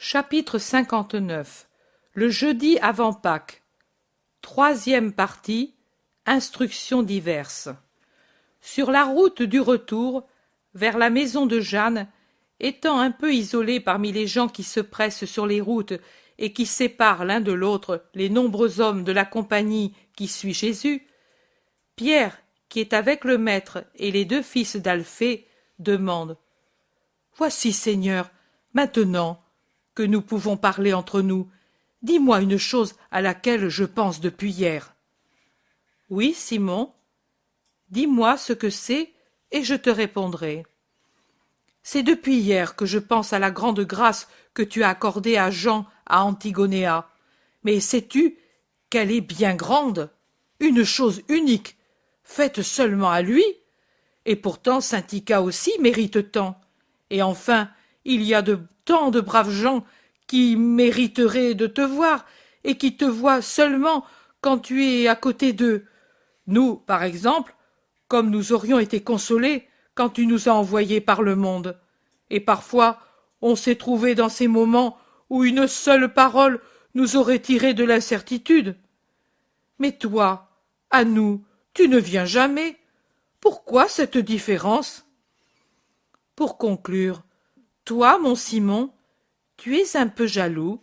Chapitre 59. Le jeudi avant Pâques. Troisième partie. Instructions diverses. Sur la route du retour, vers la maison de Jeanne, étant un peu isolé parmi les gens qui se pressent sur les routes et qui séparent l'un de l'autre les nombreux hommes de la compagnie qui suit Jésus, Pierre, qui est avec le maître et les deux fils d'Alphée, demande « Voici, Seigneur, maintenant que nous pouvons parler entre nous, dis-moi une chose à laquelle je pense depuis hier. » « Oui, Simon, dis-moi ce que c'est et je te répondrai. »« C'est depuis hier que je pense à la grande grâce que tu as accordée à Jean à Antigonéa. Mais sais-tu qu'elle est bien grande, une chose unique, faite seulement à lui? Et pourtant saint Ika aussi mérite tant. Et enfin, il y a tant de braves gens qui mériteraient de te voir et qui te voient seulement quand tu es à côté d'eux. Nous, par exemple, comme nous aurions été consolés quand tu nous as envoyés par le monde. Et parfois, on s'est trouvé dans ces moments où une seule parole nous aurait tiré de l'incertitude. Mais toi, à nous, tu ne viens jamais. Pourquoi cette différence? Pour conclure, toi, mon Simon, tu es un peu jaloux.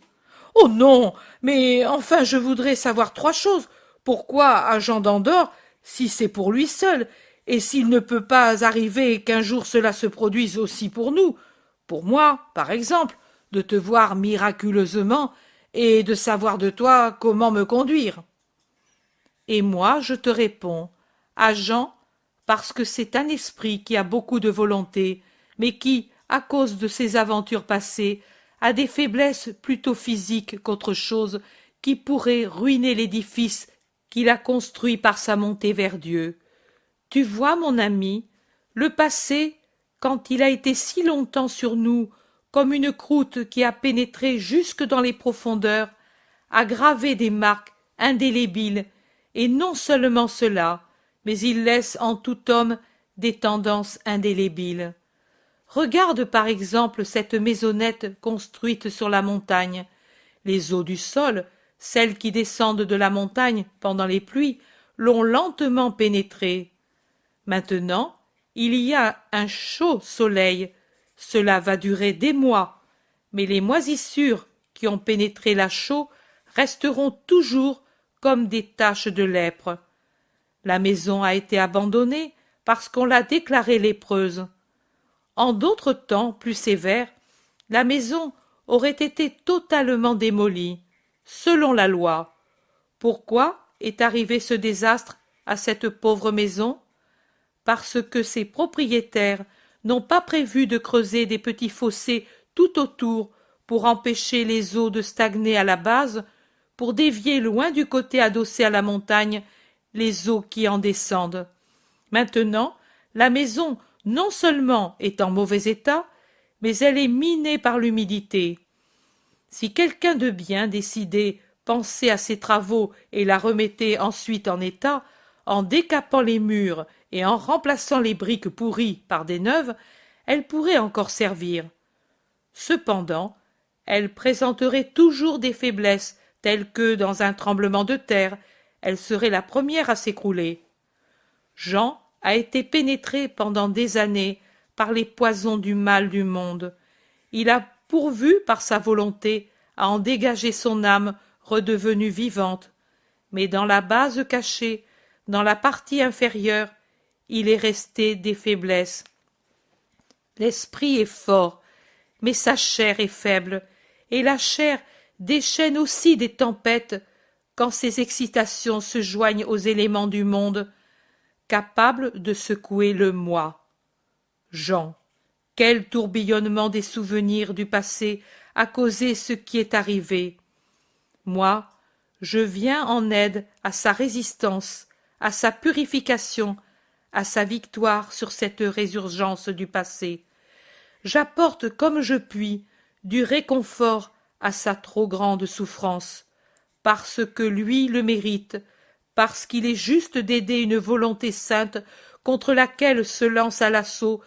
Oh non, mais enfin je voudrais savoir trois choses. Pourquoi à Jean d'Andorre, si c'est pour lui seul, et s'il ne peut pas arriver qu'un jour cela se produise aussi pour nous, pour moi, par exemple, de te voir miraculeusement et de savoir de toi comment me conduire. Et moi, je te réponds, à Jean, parce que c'est un esprit qui a beaucoup de volonté, mais qui, à cause de ses aventures passées, a des faiblesses plutôt physiques qu'autre chose qui pourraient ruiner l'édifice qu'il a construit par sa montée vers Dieu. Tu vois, mon ami, le passé, quand il a été si longtemps sur nous, comme une croûte qui a pénétré jusque dans les profondeurs, a gravé des marques indélébiles, et non seulement cela, mais il laisse en tout homme des tendances indélébiles. Regarde par exemple cette maisonnette construite sur la montagne. Les eaux du sol, celles qui descendent de la montagne pendant les pluies, l'ont lentement pénétrée. Maintenant, il y a un chaud soleil. Cela va durer des mois, mais les moisissures qui ont pénétré la chaux resteront toujours comme des taches de lèpre. La maison a été abandonnée parce qu'on l'a déclarée lépreuse. En d'autres temps plus sévères, la maison aurait été totalement démolie, selon la loi. Pourquoi est arrivé ce désastre à cette pauvre maison? Parce que ses propriétaires n'ont pas prévu de creuser des petits fossés tout autour pour empêcher les eaux de stagner à la base, pour dévier loin du côté adossé à la montagne les eaux qui en descendent. Maintenant, la maison non seulement est en mauvais état, mais elle est minée par l'humidité. Si quelqu'un de bien décidé pensait à ces travaux et la remettait ensuite en état, en décapant les murs et en remplaçant les briques pourries par des neuves, elle pourrait encore servir. Cependant, elle présenterait toujours des faiblesses telles que, dans un tremblement de terre, elle serait la première à s'écrouler. Jean a été pénétré pendant des années par les poisons du mal du monde. Il a pourvu par sa volonté à en dégager son âme redevenue vivante, mais dans la base cachée, dans la partie inférieure, il est resté des faiblesses. L'esprit est fort, mais sa chair est faible, et la chair déchaîne aussi des tempêtes quand ses excitations se joignent aux éléments du monde, capable de secouer le moi. Jean, quel tourbillonnement des souvenirs du passé a causé ce qui est arrivé. Moi, je viens en aide à sa résistance, à sa purification, à sa victoire sur cette résurgence du passé. J'apporte comme je puis du réconfort à sa trop grande souffrance, parce que lui le mérite, parce qu'il est juste d'aider une volonté sainte contre laquelle se lance à l'assaut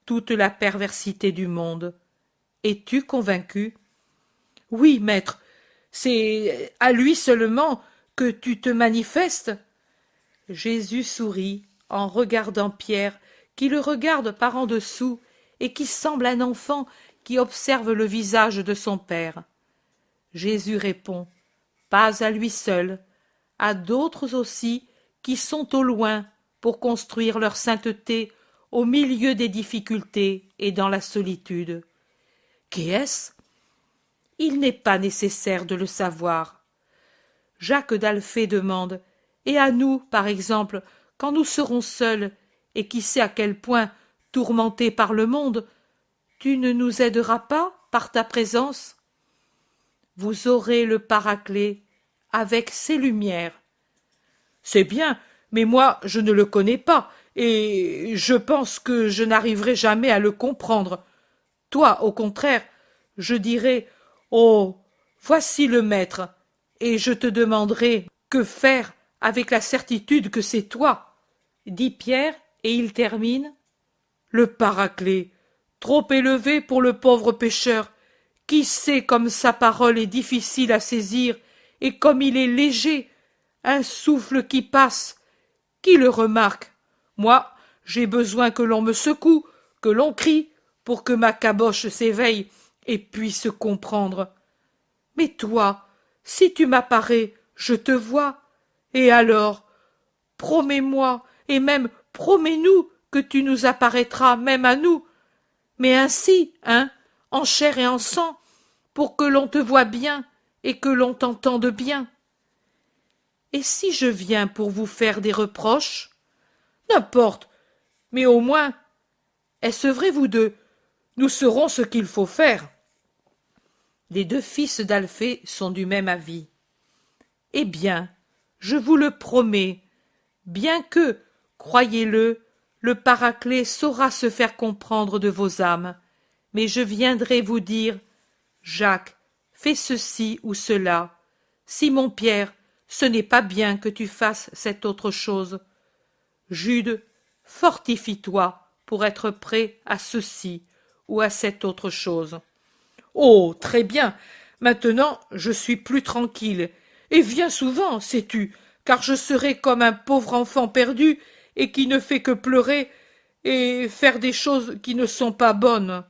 toute la perversité du monde. Es-tu convaincu? Oui, maître, c'est à lui seulement que tu te manifestes. Jésus sourit en regardant Pierre, qui le regarde par en dessous et qui semble un enfant qui observe le visage de son père. Jésus répond, pas à lui seul, à d'autres aussi qui sont au loin pour construire leur sainteté au milieu des difficultés et dans la solitude. Qui est-ce? Il n'est pas nécessaire de le savoir. Jacques d'Alphée demande, et à nous, par exemple, quand nous serons seuls, et qui sait à quel point tourmentés par le monde, tu ne nous aideras pas par ta présence? Vous aurez le Paraclet avec ses lumières. C'est bien, mais moi je ne le connais pas, et je pense que je n'arriverai jamais à le comprendre. Toi, au contraire, je dirai, oh, voici le maître, et je te demanderai que faire avec la certitude que c'est toi, dit Pierre, et il termine. Le Paraclet, trop élevé pour le pauvre pécheur, qui sait comme sa parole est difficile à saisir, et comme il est léger, un souffle qui passe, qui le remarque? Moi, j'ai besoin que l'on me secoue, que l'on crie, pour que ma caboche s'éveille et puisse comprendre. Mais toi, si tu m'apparais, je te vois, et alors, promets-moi, et même promets-nous que tu nous apparaîtras même à nous, mais ainsi, hein, en chair et en sang, pour que l'on te voie bien et que l'on t'entende bien. Et si je viens pour vous faire des reproches? N'importe, mais au moins, est-ce vrai, vous deux? Nous saurons ce qu'il faut faire. Les deux fils d'Alphée sont du même avis. Eh bien, je vous le promets, bien que, croyez-le, le Paraclet saura se faire comprendre de vos âmes, mais je viendrai vous dire, Jacques, fais ceci ou cela. Simon-Pierre, ce n'est pas bien que tu fasses cette autre chose. Jude, fortifie-toi pour être prêt à ceci ou à cette autre chose. Oh, très bien. Maintenant, je suis plus tranquille. Et viens souvent, sais-tu, car je serai comme un pauvre enfant perdu et qui ne fait que pleurer et faire des choses qui ne sont pas bonnes.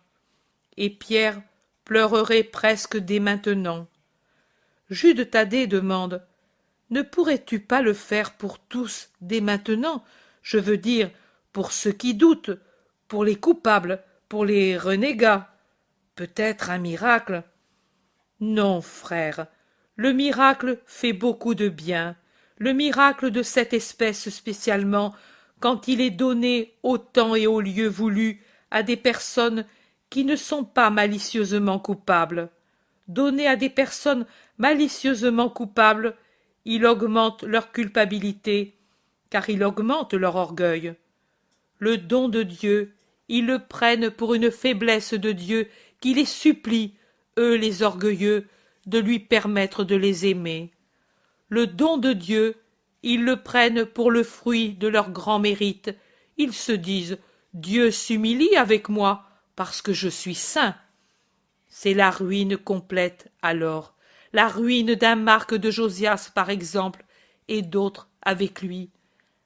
Et Pierre pleurerait presque dès maintenant. Jude Thaddée demande, ne pourrais-tu pas le faire pour tous dès maintenant? Je veux dire, pour ceux qui doutent, pour les coupables, pour les renégats. Peut-être un miracle? Non, frère, le miracle fait beaucoup de bien, le miracle de cette espèce spécialement, quand il est donné au temps et au lieu voulu à des personnes qui ne sont pas malicieusement coupables. Donné à des personnes malicieusement coupables, il augmente leur culpabilité, car il augmente leur orgueil. Le don de Dieu, ils le prennent pour une faiblesse de Dieu qui les supplie, eux les orgueilleux, de lui permettre de les aimer. Le don de Dieu, ils le prennent pour le fruit de leur grand mérite. Ils se disent, Dieu s'humilie avec moi, parce que je suis saint. C'est la ruine complète, alors, la ruine d'un Marc de Josias, par exemple, et d'autres avec lui.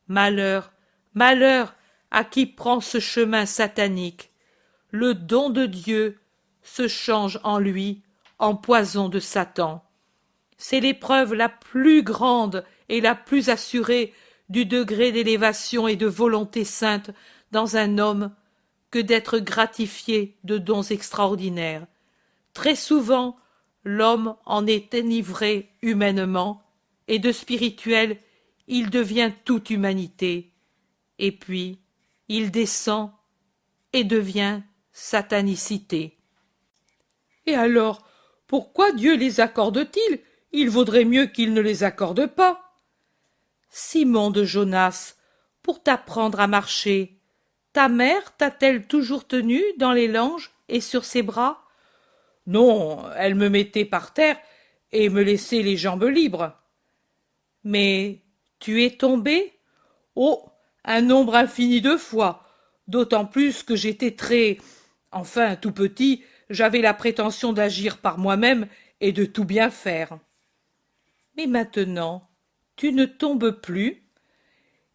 Malheur, malheur à qui prend ce chemin satanique. Le don de Dieu se change en lui en poison de Satan. C'est l'épreuve la plus grande et la plus assurée du degré d'élévation et de volonté sainte dans un homme que d'être gratifié de dons extraordinaires. Très souvent, l'homme en est enivré humainement, et de spirituel, il devient toute humanité. Et puis, il descend et devient satanicité. Et alors, pourquoi Dieu les accorde-t-il? Il vaudrait mieux qu'il ne les accorde pas. Simon de Jonas, pour t'apprendre à marcher, ta mère t'a-t-elle toujours tenu dans les langes et sur ses bras? Non, elle me mettait par terre et me laissait les jambes libres. Mais tu es tombé? Oh, un nombre infini de fois, d'autant plus que j'étais très... Enfin, tout petit, j'avais la prétention d'agir par moi-même et de tout bien faire. Mais maintenant, tu ne tombes plus?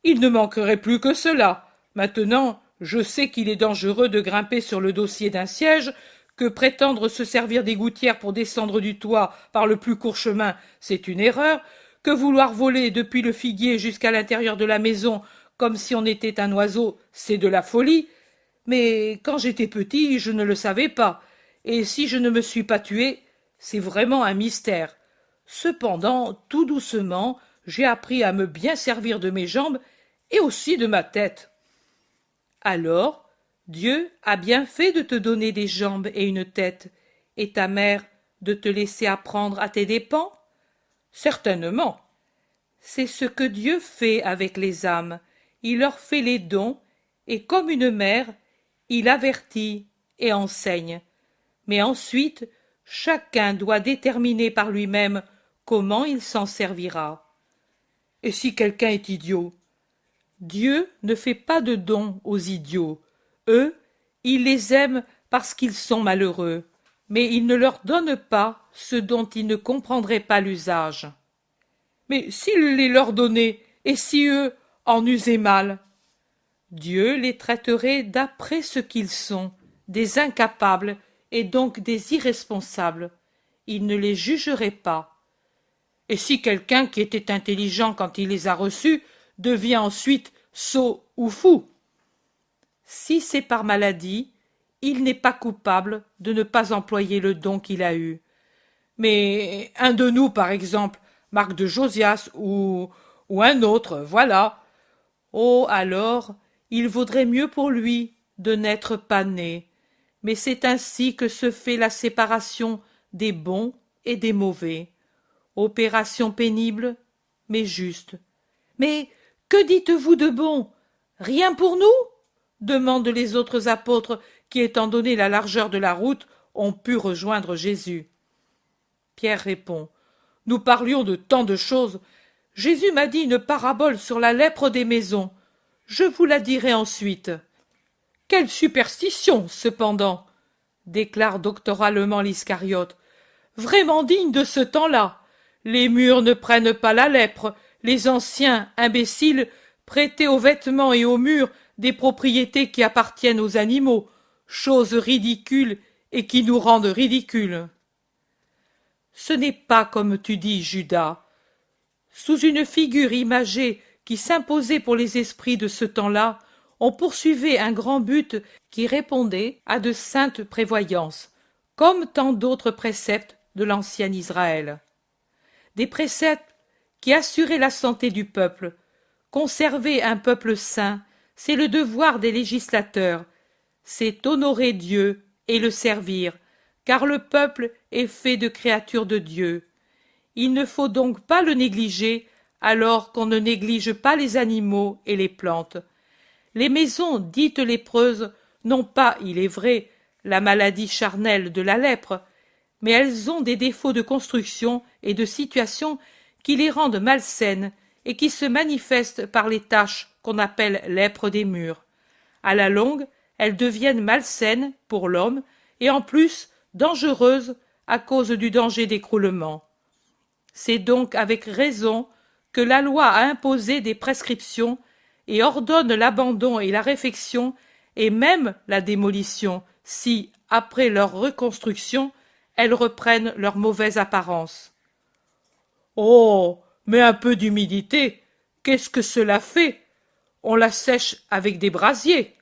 Il ne manquerait plus que cela. Maintenant, je sais qu'il est dangereux de grimper sur le dossier d'un siège, que prétendre se servir des gouttières pour descendre du toit par le plus court chemin, c'est une erreur, que vouloir voler depuis le figuier jusqu'à l'intérieur de la maison comme si on était un oiseau, c'est de la folie. Mais quand j'étais petit, je ne le savais pas, et si je ne me suis pas tué, c'est vraiment un mystère. Cependant, tout doucement, j'ai appris à me bien servir de mes jambes et aussi de ma tête. Alors, Dieu a bien fait de te donner des jambes et une tête, et ta mère de te laisser apprendre à tes dépens? Certainement. C'est ce que Dieu fait avec les âmes. Il leur fait les dons, et comme une mère, il avertit et enseigne. Mais ensuite, chacun doit déterminer par lui-même comment il s'en servira. Et si quelqu'un est idiot? Dieu ne fait pas de dons aux idiots. Eux, il les aime parce qu'ils sont malheureux, mais il ne leur donne pas ce dont ils ne comprendraient pas l'usage. Mais s'il les leur donnait, et si eux en usaient mal? Dieu les traiterait d'après ce qu'ils sont, des incapables et donc des irresponsables. Il ne les jugerait pas. Et si quelqu'un qui était intelligent quand il les a reçus devient ensuite sot ou fou? Si c'est par maladie, il n'est pas coupable de ne pas employer le don qu'il a eu. Mais un de nous, par exemple, Marc de Josias ou un autre, voilà. Oh, alors, il vaudrait mieux pour lui de n'être pas né. Mais c'est ainsi que se fait la séparation des bons et des mauvais. Opération pénible, mais juste. Mais que dites-vous de bon? Rien pour nous? Demandent les autres apôtres qui, étant donné la largeur de la route, ont pu rejoindre Jésus. Pierre répond: nous parlions de tant de choses. Jésus m'a dit une parabole sur la lèpre des maisons. Je vous la dirai ensuite. Quelle superstition, cependant, déclare doctoralement l'Iscariote. Vraiment digne de ce temps-là. Les murs ne prennent pas la lèpre. Les anciens, imbéciles, prêtaient aux vêtements et aux murs des propriétés qui appartiennent aux animaux, choses ridicules et qui nous rendent ridicules. Ce n'est pas comme tu dis, Judas. Sous une figure imagée qui s'imposait pour les esprits de ce temps-là, on poursuivait un grand but qui répondait à de saintes prévoyances, comme tant d'autres préceptes de l'ancien Israël. Des préceptes qui assuraient la santé du peuple. Conserver un peuple saint, c'est le devoir des législateurs, c'est honorer Dieu et le servir, car le peuple est fait de créatures de Dieu. Il ne faut donc pas le négliger, alors qu'on ne néglige pas les animaux et les plantes. Les maisons dites lépreuses n'ont pas, il est vrai, la maladie charnelle de la lèpre, mais elles ont des défauts de construction et de situation qui les rendent malsaines et qui se manifestent par les taches qu'on appelle lèpre des murs. À la longue, elles deviennent malsaines pour l'homme et en plus dangereuses à cause du danger d'écroulement. C'est donc avec raison que la loi a imposé des prescriptions et ordonne l'abandon et la réfection et même la démolition si, après leur reconstruction, elles reprennent leur mauvaise apparence. Oh, mais un peu d'humidité, qu'est-ce que cela fait? On la sèche avec des brasiers.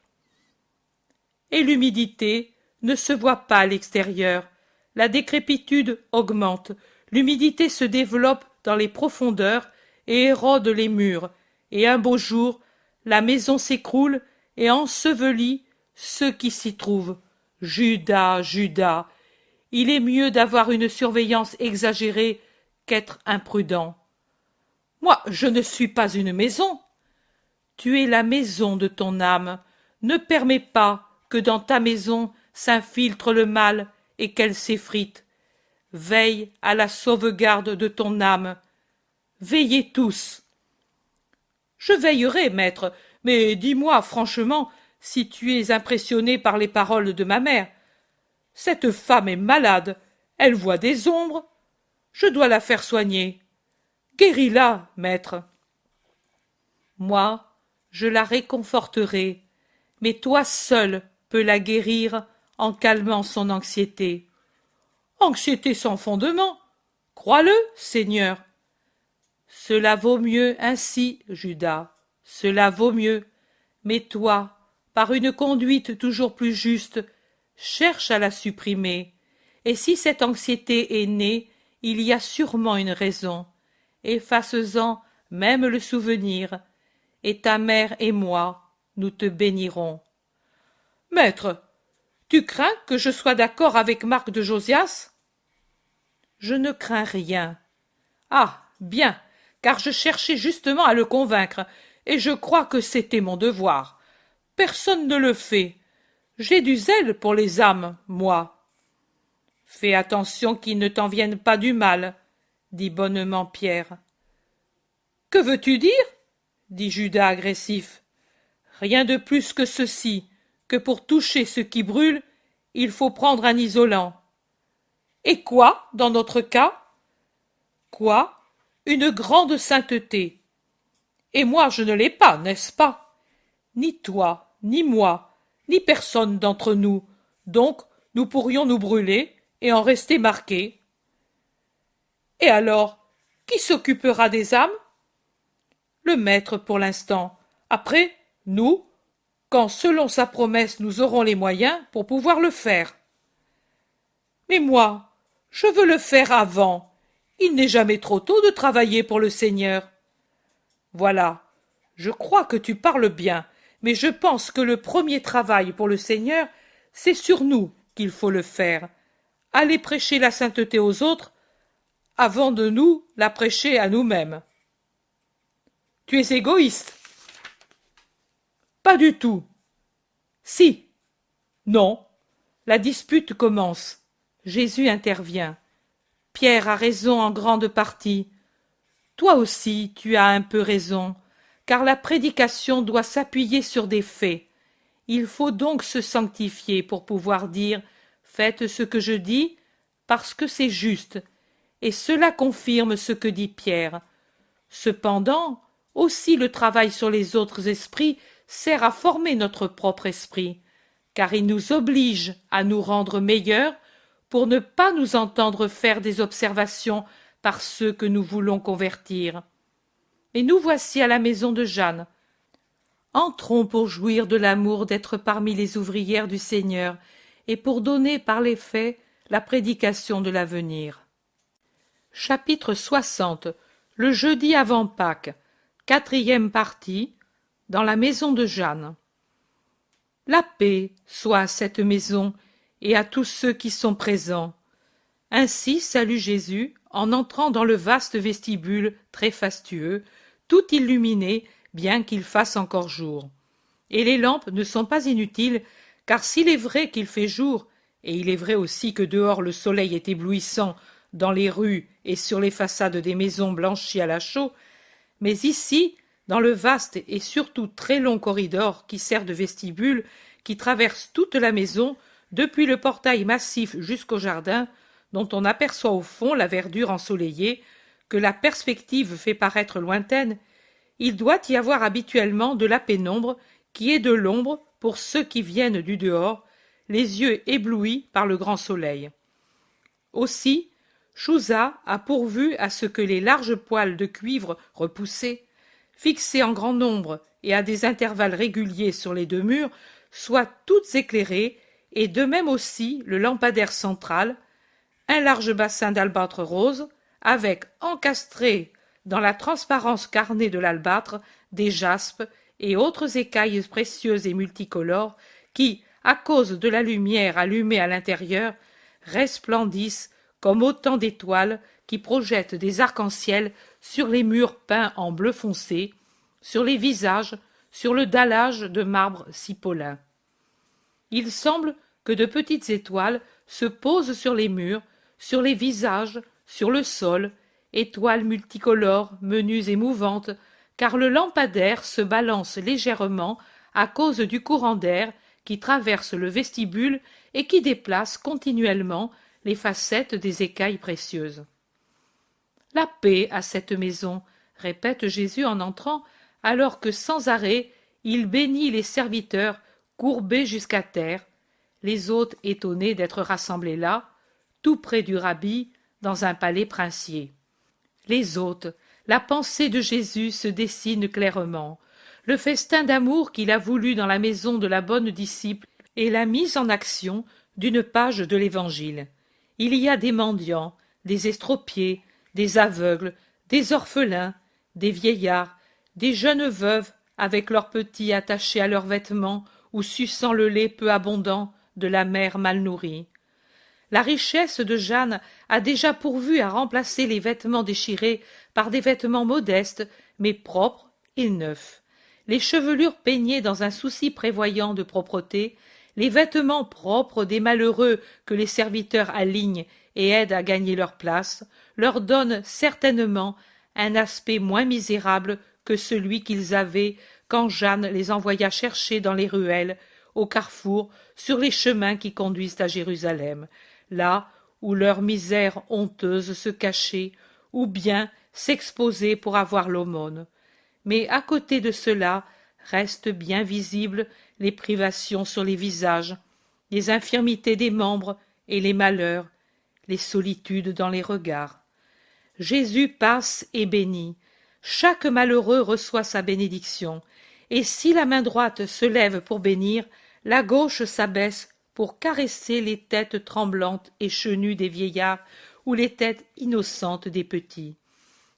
Et l'humidité ne se voit pas à l'extérieur. La décrépitude augmente, l'humidité se développe dans les profondeurs et érode les murs, et un beau jour, la maison s'écroule et ensevelit ceux qui s'y trouvent. Judas, Judas, il est mieux d'avoir une surveillance exagérée qu'être imprudent. Moi, je ne suis pas une maison. Tu es la maison de ton âme. Ne permets pas que dans ta maison s'infiltre le mal et qu'elle s'effrite. Veille à la sauvegarde de ton âme. Veillez tous. Je veillerai, maître, mais dis-moi franchement si tu es impressionné par les paroles de ma mère. Cette femme est malade, elle voit des ombres, Je dois la faire soigner. Guéris-la, maître. Moi, je la réconforterai, mais toi seul peux la guérir en calmant son anxiété. Anxiété sans fondement. Crois-le, Seigneur. Cela vaut mieux ainsi, Judas, cela vaut mieux. Mais toi, par une conduite toujours plus juste, cherche à la supprimer. Et si cette anxiété est née, il y a sûrement une raison. Efface-en même le souvenir, et ta mère et moi, nous te bénirons. Maître, tu crains que je sois d'accord avec Marc de Josias? Je ne crains rien. Ah, bien, car je cherchais justement à le convaincre, et je crois que c'était mon devoir. Personne ne le fait. J'ai du zèle pour les âmes, moi. Fais attention qu'il ne t'en vienne pas du mal, dit bonnement Pierre. Que veux-tu dire? Dit Judas agressif. Rien de plus que ceci, que pour toucher ce qui brûle, il faut prendre un isolant. Et quoi, dans notre cas? Quoi? Une grande sainteté. Et moi je ne l'ai pas, n'est-ce pas? Ni toi, ni moi, ni personne d'entre nous, donc nous pourrions nous brûler et en rester marqués. Et alors, qui s'occupera des âmes? Le maître pour l'instant. Après, nous, quand selon sa promesse nous aurons les moyens pour pouvoir le faire. Mais moi, je veux le faire avant. Il n'est jamais trop tôt de travailler pour le Seigneur. Voilà, je crois que tu parles bien, mais je pense que le premier travail pour le Seigneur, c'est sur nous qu'il faut le faire. Aller prêcher la sainteté aux autres, avant de nous la prêcher à nous-mêmes. Tu es égoïste? Pas du tout. Si. Non. La dispute commence. Jésus intervient. Pierre a raison en grande partie. Toi aussi, tu as un peu raison, car la prédication doit s'appuyer sur des faits. Il faut donc se sanctifier pour pouvoir dire « Faites ce que je dis, parce que c'est juste », et cela confirme ce que dit Pierre. Cependant, aussi le travail sur les autres esprits sert à former notre propre esprit, car il nous oblige à nous rendre meilleurs pour ne pas nous entendre faire des observations par ceux que nous voulons convertir. Et nous voici à la maison de Jeanne. Entrons pour jouir de l'amour d'être parmi les ouvrières du Seigneur et pour donner par les faits la prédication de l'avenir. Chapitre 60. Le jeudi avant Pâques. 4e partie. Dans la maison de Jeanne. La paix soit à cette maison et à tous ceux qui sont présents. Ainsi salue Jésus en entrant dans le vaste vestibule très fastueux, tout illuminé, bien qu'il fasse encore jour. Et les lampes ne sont pas inutiles, car s'il est vrai qu'il fait jour, et il est vrai aussi que dehors le soleil est éblouissant dans les rues et sur les façades des maisons blanchies à la chaux, mais ici, dans le vaste et surtout très long corridor qui sert de vestibule, qui traverse toute la maison, depuis le portail massif jusqu'au jardin, dont on aperçoit au fond la verdure ensoleillée, que la perspective fait paraître lointaine, il doit y avoir habituellement de la pénombre qui est de l'ombre pour ceux qui viennent du dehors, les yeux éblouis par le grand soleil. Aussi, Chouza a pourvu à ce que les larges poils de cuivre repoussés, fixés en grand nombre et à des intervalles réguliers sur les deux murs, soient toutes éclairées, et de même aussi le lampadaire central, un large bassin d'albâtre rose, avec encastré dans la transparence carnée de l'albâtre des jaspes et autres écailles précieuses et multicolores qui, à cause de la lumière allumée à l'intérieur, resplendissent comme autant d'étoiles qui projettent des arcs-en-ciel sur les murs peints en bleu foncé, sur les visages, sur le dallage de marbre cipolin. Il semble que de petites étoiles se posent sur les murs, sur les visages, sur le sol, étoiles multicolores, menues et mouvantes, car le lampadaire se balance légèrement à cause du courant d'air qui traverse le vestibule et qui déplace continuellement les facettes des écailles précieuses. La paix à cette maison, répète Jésus en entrant, alors que sans arrêt il bénit les serviteurs courbés jusqu'à terre, les hôtes étonnés d'être rassemblés là, tout près du rabbi, dans un palais princier. Les hôtes, la pensée de Jésus se dessine clairement. Le festin d'amour qu'il a voulu dans la maison de la bonne disciple est la mise en action d'une page de l'Évangile. Il y a des mendiants, des estropiés, des aveugles, des orphelins, des vieillards, des jeunes veuves avec leurs petits attachés à leurs vêtements ou suçant le lait peu abondant de la mère mal nourrie. La richesse de Jeanne a déjà pourvu à remplacer les vêtements déchirés par des vêtements modestes, mais propres et neufs. Les chevelures peignées dans un souci prévoyant de propreté, les vêtements propres des malheureux que les serviteurs alignent et aident à gagner leur place, leur donnent certainement un aspect moins misérable que celui qu'ils avaient quand Jeanne les envoya chercher dans les ruelles, au carrefour, sur les chemins qui conduisent à Jérusalem, là où leur misère honteuse se cachait, ou bien s'exposait pour avoir l'aumône. Mais à côté de cela restent bien visibles les privations sur les visages, les infirmités des membres et les malheurs, les solitudes dans les regards. Jésus passe et bénit. Chaque malheureux reçoit sa bénédiction, et si la main droite se lève pour bénir, la gauche s'abaisse pour caresser les têtes tremblantes et chenues des vieillards ou les têtes innocentes des petits.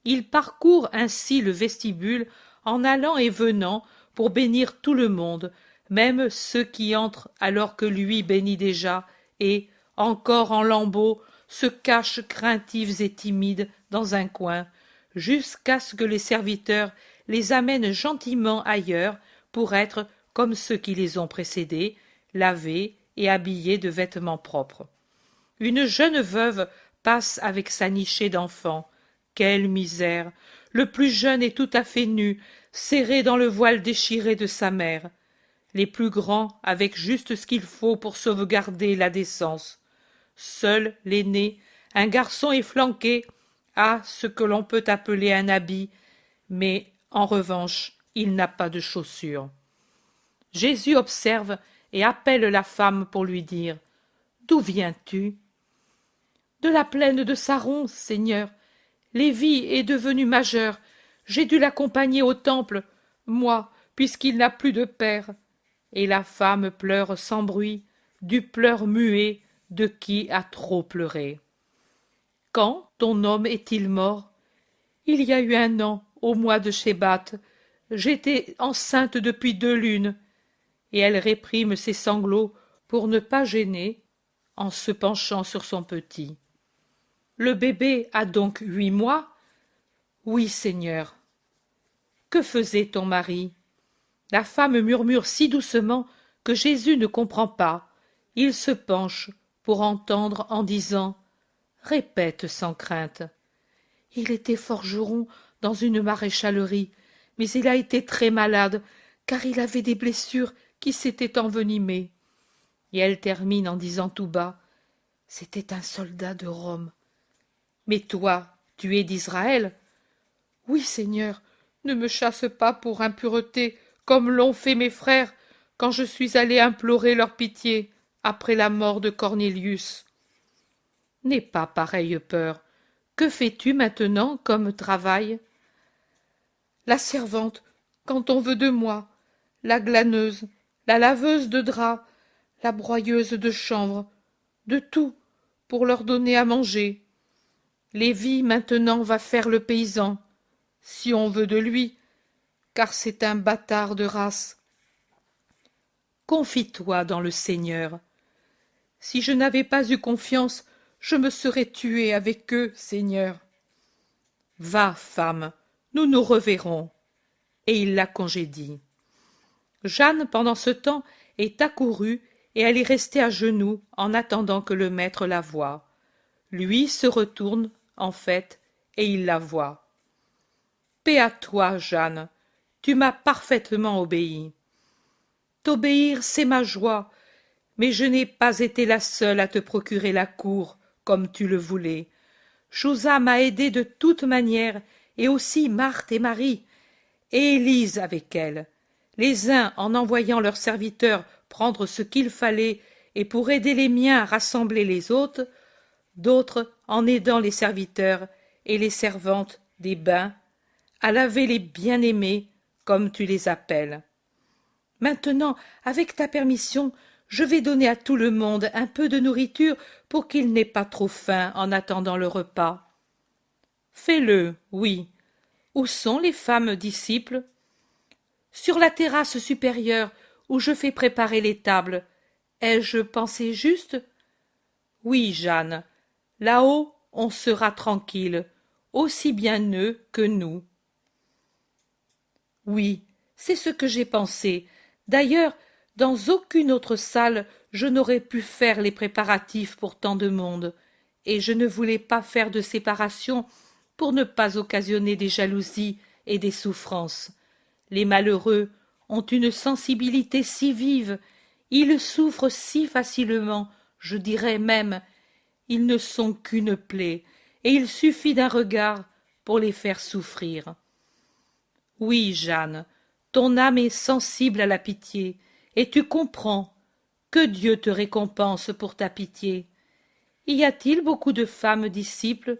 Il parcourt ainsi le vestibule en allant et venant pour bénir tout le monde, même ceux qui entrent alors que lui bénit déjà et, encore en lambeaux, se cachent craintifs et timides dans un coin, jusqu'à ce que les serviteurs les amènent gentiment ailleurs pour être, comme ceux qui les ont précédés, lavés et habillés de vêtements propres. Une jeune veuve passe avec sa nichée d'enfants. Quelle misère! Le plus jeune est tout à fait nu, serré dans le voile déchiré de sa mère. Les plus grands avec juste ce qu'il faut pour sauvegarder la décence. Seul l'aîné, un garçon efflanqué, a ce que l'on peut appeler un habit, mais en revanche il n'a pas de chaussures. Jésus observe et appelle la femme pour lui dire « D'où viens-tu » ? « De la plaine de Saron, Seigneur. Lévi est devenu majeur. J'ai dû l'accompagner au temple, moi, puisqu'il n'a plus de père. » Et la femme pleure sans bruit, du pleur muet de qui a trop pleuré. « Quand ton homme est-il mort ?»« Il y a eu 1 an, au mois de Shebat. J'étais enceinte depuis 2 lunes. » Et elle réprime ses sanglots pour ne pas gêner, en se penchant sur son petit. « Le bébé a donc 8 mois ?»« Oui, Seigneur. »« Que faisait ton mari ?» La femme murmure si doucement que Jésus ne comprend pas. Il se penche pour entendre en disant « Répète sans crainte. »« Il était forgeron dans une maréchalerie, mais il a été très malade, car il avait des blessures qui s'étaient envenimées. » Et elle termine en disant tout bas « C'était un soldat de Rome. »« Mais toi, tu es d'Israël ?»« Oui, Seigneur, ne me chasse pas pour impureté, comme l'ont fait mes frères quand je suis allé implorer leur pitié après la mort de Cornélius. » « N'aie pas pareille peur. Que fais-tu maintenant comme travail ?»« La servante, quand on veut de moi, la glaneuse, la laveuse de draps, la broyeuse de chanvre, de tout, pour leur donner à manger. Lévi maintenant va faire le paysan, si on veut de lui, car c'est un bâtard de race. Confie-toi dans le Seigneur. Si je n'avais pas eu confiance, je me serais tué avec eux, Seigneur. Va, femme, nous nous reverrons. Et il la congédie. Jeanne, pendant ce temps, est accourue et elle est restée à genoux en attendant que le maître la voie. Lui se retourne, en fait, et il la voit. « Paix à toi, Jeanne, tu m'as parfaitement obéi. »« T'obéir, c'est ma joie, mais je n'ai pas été la seule à te procurer la cour, comme tu le voulais. Chouza m'a aidé de toute manière, et aussi Marthe et Marie, et Élise avec elle. Les uns en envoyant leurs serviteurs prendre ce qu'il fallait, et pour aider les miens à rassembler les autres, d'autres en aidant les serviteurs et les servantes des bains, à laver les bien-aimés, comme tu les appelles. Maintenant, avec ta permission, je vais donner à tout le monde un peu de nourriture pour qu'il n'ait pas trop faim en attendant le repas. Fais-le, oui. Où sont les femmes disciples? Sur la terrasse supérieure, où je fais préparer les tables. Ai-je pensé juste? Oui, Jeanne. Là-haut, on sera tranquille, aussi bien eux que nous. Oui, c'est ce que j'ai pensé. D'ailleurs, dans aucune autre salle je n'aurais pu faire les préparatifs pour tant de monde, et je ne voulais pas faire de séparation pour ne pas occasionner des jalousies et des souffrances. Les malheureux ont une sensibilité si vive, ils souffrent si facilement, je dirais même, ils ne sont qu'une plaie, et il suffit d'un regard pour les faire souffrir. Oui, Jeanne, ton âme est sensible à la pitié, et tu comprends. Que Dieu te récompense pour ta pitié. Y a-t-il beaucoup de femmes disciples?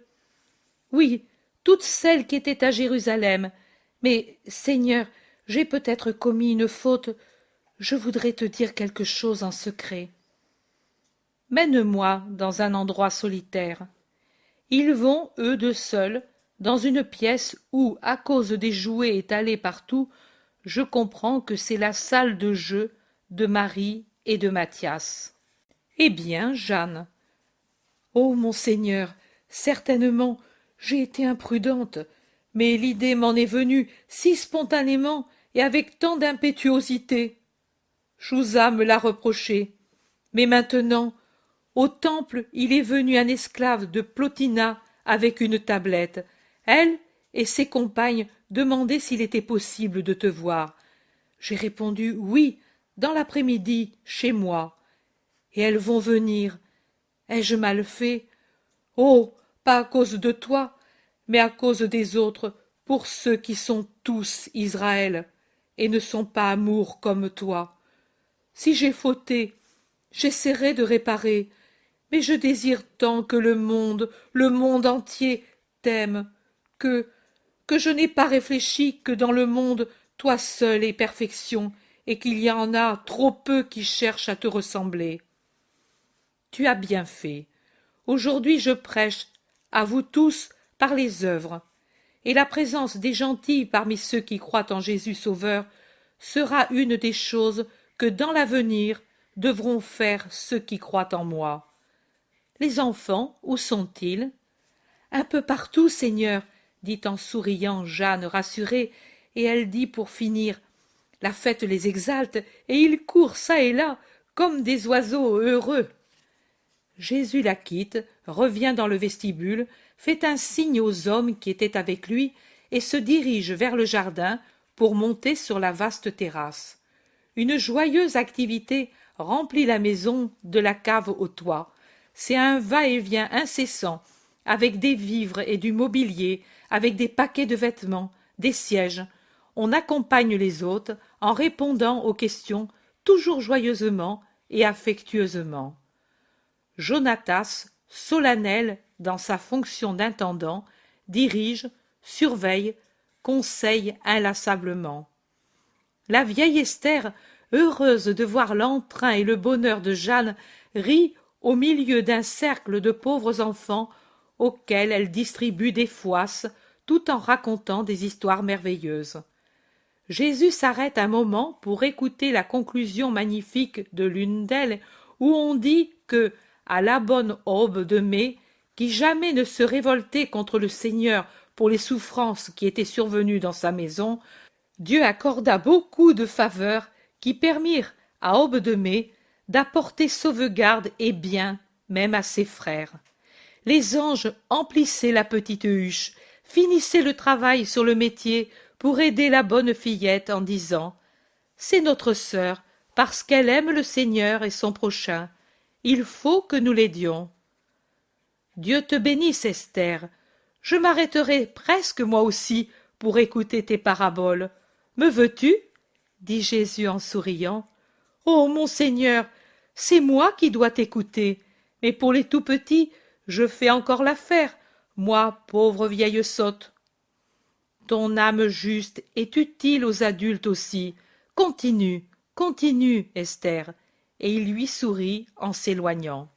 Oui, toutes celles qui étaient à Jérusalem. Mais, Seigneur, j'ai peut-être commis une faute. Je voudrais te dire quelque chose en secret. Mène-moi dans un endroit solitaire. Ils vont, eux deux seuls, dans une pièce où, à cause des jouets étalés partout, je comprends que c'est la salle de jeu de Marie et de Mathias. Eh bien, Jeanne. Oh, mon Seigneur, certainement, j'ai été imprudente, mais l'idée m'en est venue si spontanément et avec tant d'impétuosité. Chouza me l'a reproché. Mais maintenant, au temple, il est venu un esclave de Plotina avec une tablette. Elle et ses compagnes demandaient s'il était possible de te voir. J'ai répondu oui, dans l'après-midi, chez moi. Et elles vont venir. Ai-je mal fait? Oh, pas à cause de toi, mais à cause des autres, pour ceux qui sont tous Israël, et ne sont pas amour comme toi. Si j'ai fauté, j'essaierai de réparer, mais je désire tant que le monde entier, t'aime, que je n'ai pas réfléchi que dans le monde, toi seul es perfection, et qu'il y en a trop peu qui cherchent à te ressembler. Tu as bien fait. Aujourd'hui je prêche, à vous tous, par les œuvres, et la présence des gentils parmi ceux qui croient en Jésus Sauveur sera une des choses que dans l'avenir devront faire ceux qui croient en moi. Les enfants, où sont-ils? Un peu partout, Seigneur, dit en souriant Jeanne rassurée, et elle dit pour finir, la fête les exalte, et ils courent çà et là, comme des oiseaux heureux. Jésus la quitte, revient dans le vestibule, fait un signe aux hommes qui étaient avec lui, et se dirige vers le jardin pour monter sur la vaste terrasse. Une joyeuse activité remplit la maison de la cave au toit. C'est un va-et-vient incessant, avec des vivres et du mobilier, avec des paquets de vêtements, des sièges. On accompagne les hôtes en répondant aux questions toujours joyeusement et affectueusement. Jonatas, solennel dans sa fonction d'intendant, dirige, surveille, conseille inlassablement. La vieille Esther, heureuse de voir l'entrain et le bonheur de Jeanne, rit au milieu d'un cercle de pauvres enfants auxquels elle distribue des fouasses tout en racontant des histoires merveilleuses. Jésus s'arrête un moment pour écouter la conclusion magnifique de l'une d'elles, où on dit que, à la bonne aube de mai, qui jamais ne se révoltait contre le Seigneur pour les souffrances qui étaient survenues dans sa maison, Dieu accorda beaucoup de faveurs qui permirent à aube de mai d'apporter sauvegarde et bien même à ses frères. Les anges emplissaient la petite huche, finissaient le travail sur le métier pour aider la bonne fillette en disant « C'est notre sœur, parce qu'elle aime le Seigneur et son prochain. Il faut que nous l'aidions. » Dieu te bénisse, Esther. Je m'arrêterai presque moi aussi pour écouter tes paraboles. Me veux-tu? Dit Jésus en souriant. Oh, mon Seigneur, c'est moi qui dois t'écouter, mais pour les tout-petits, je fais encore l'affaire, moi, pauvre vieille sotte. Ton âme juste est utile aux adultes aussi. Continue, continue, Esther. Et il lui sourit en s'éloignant.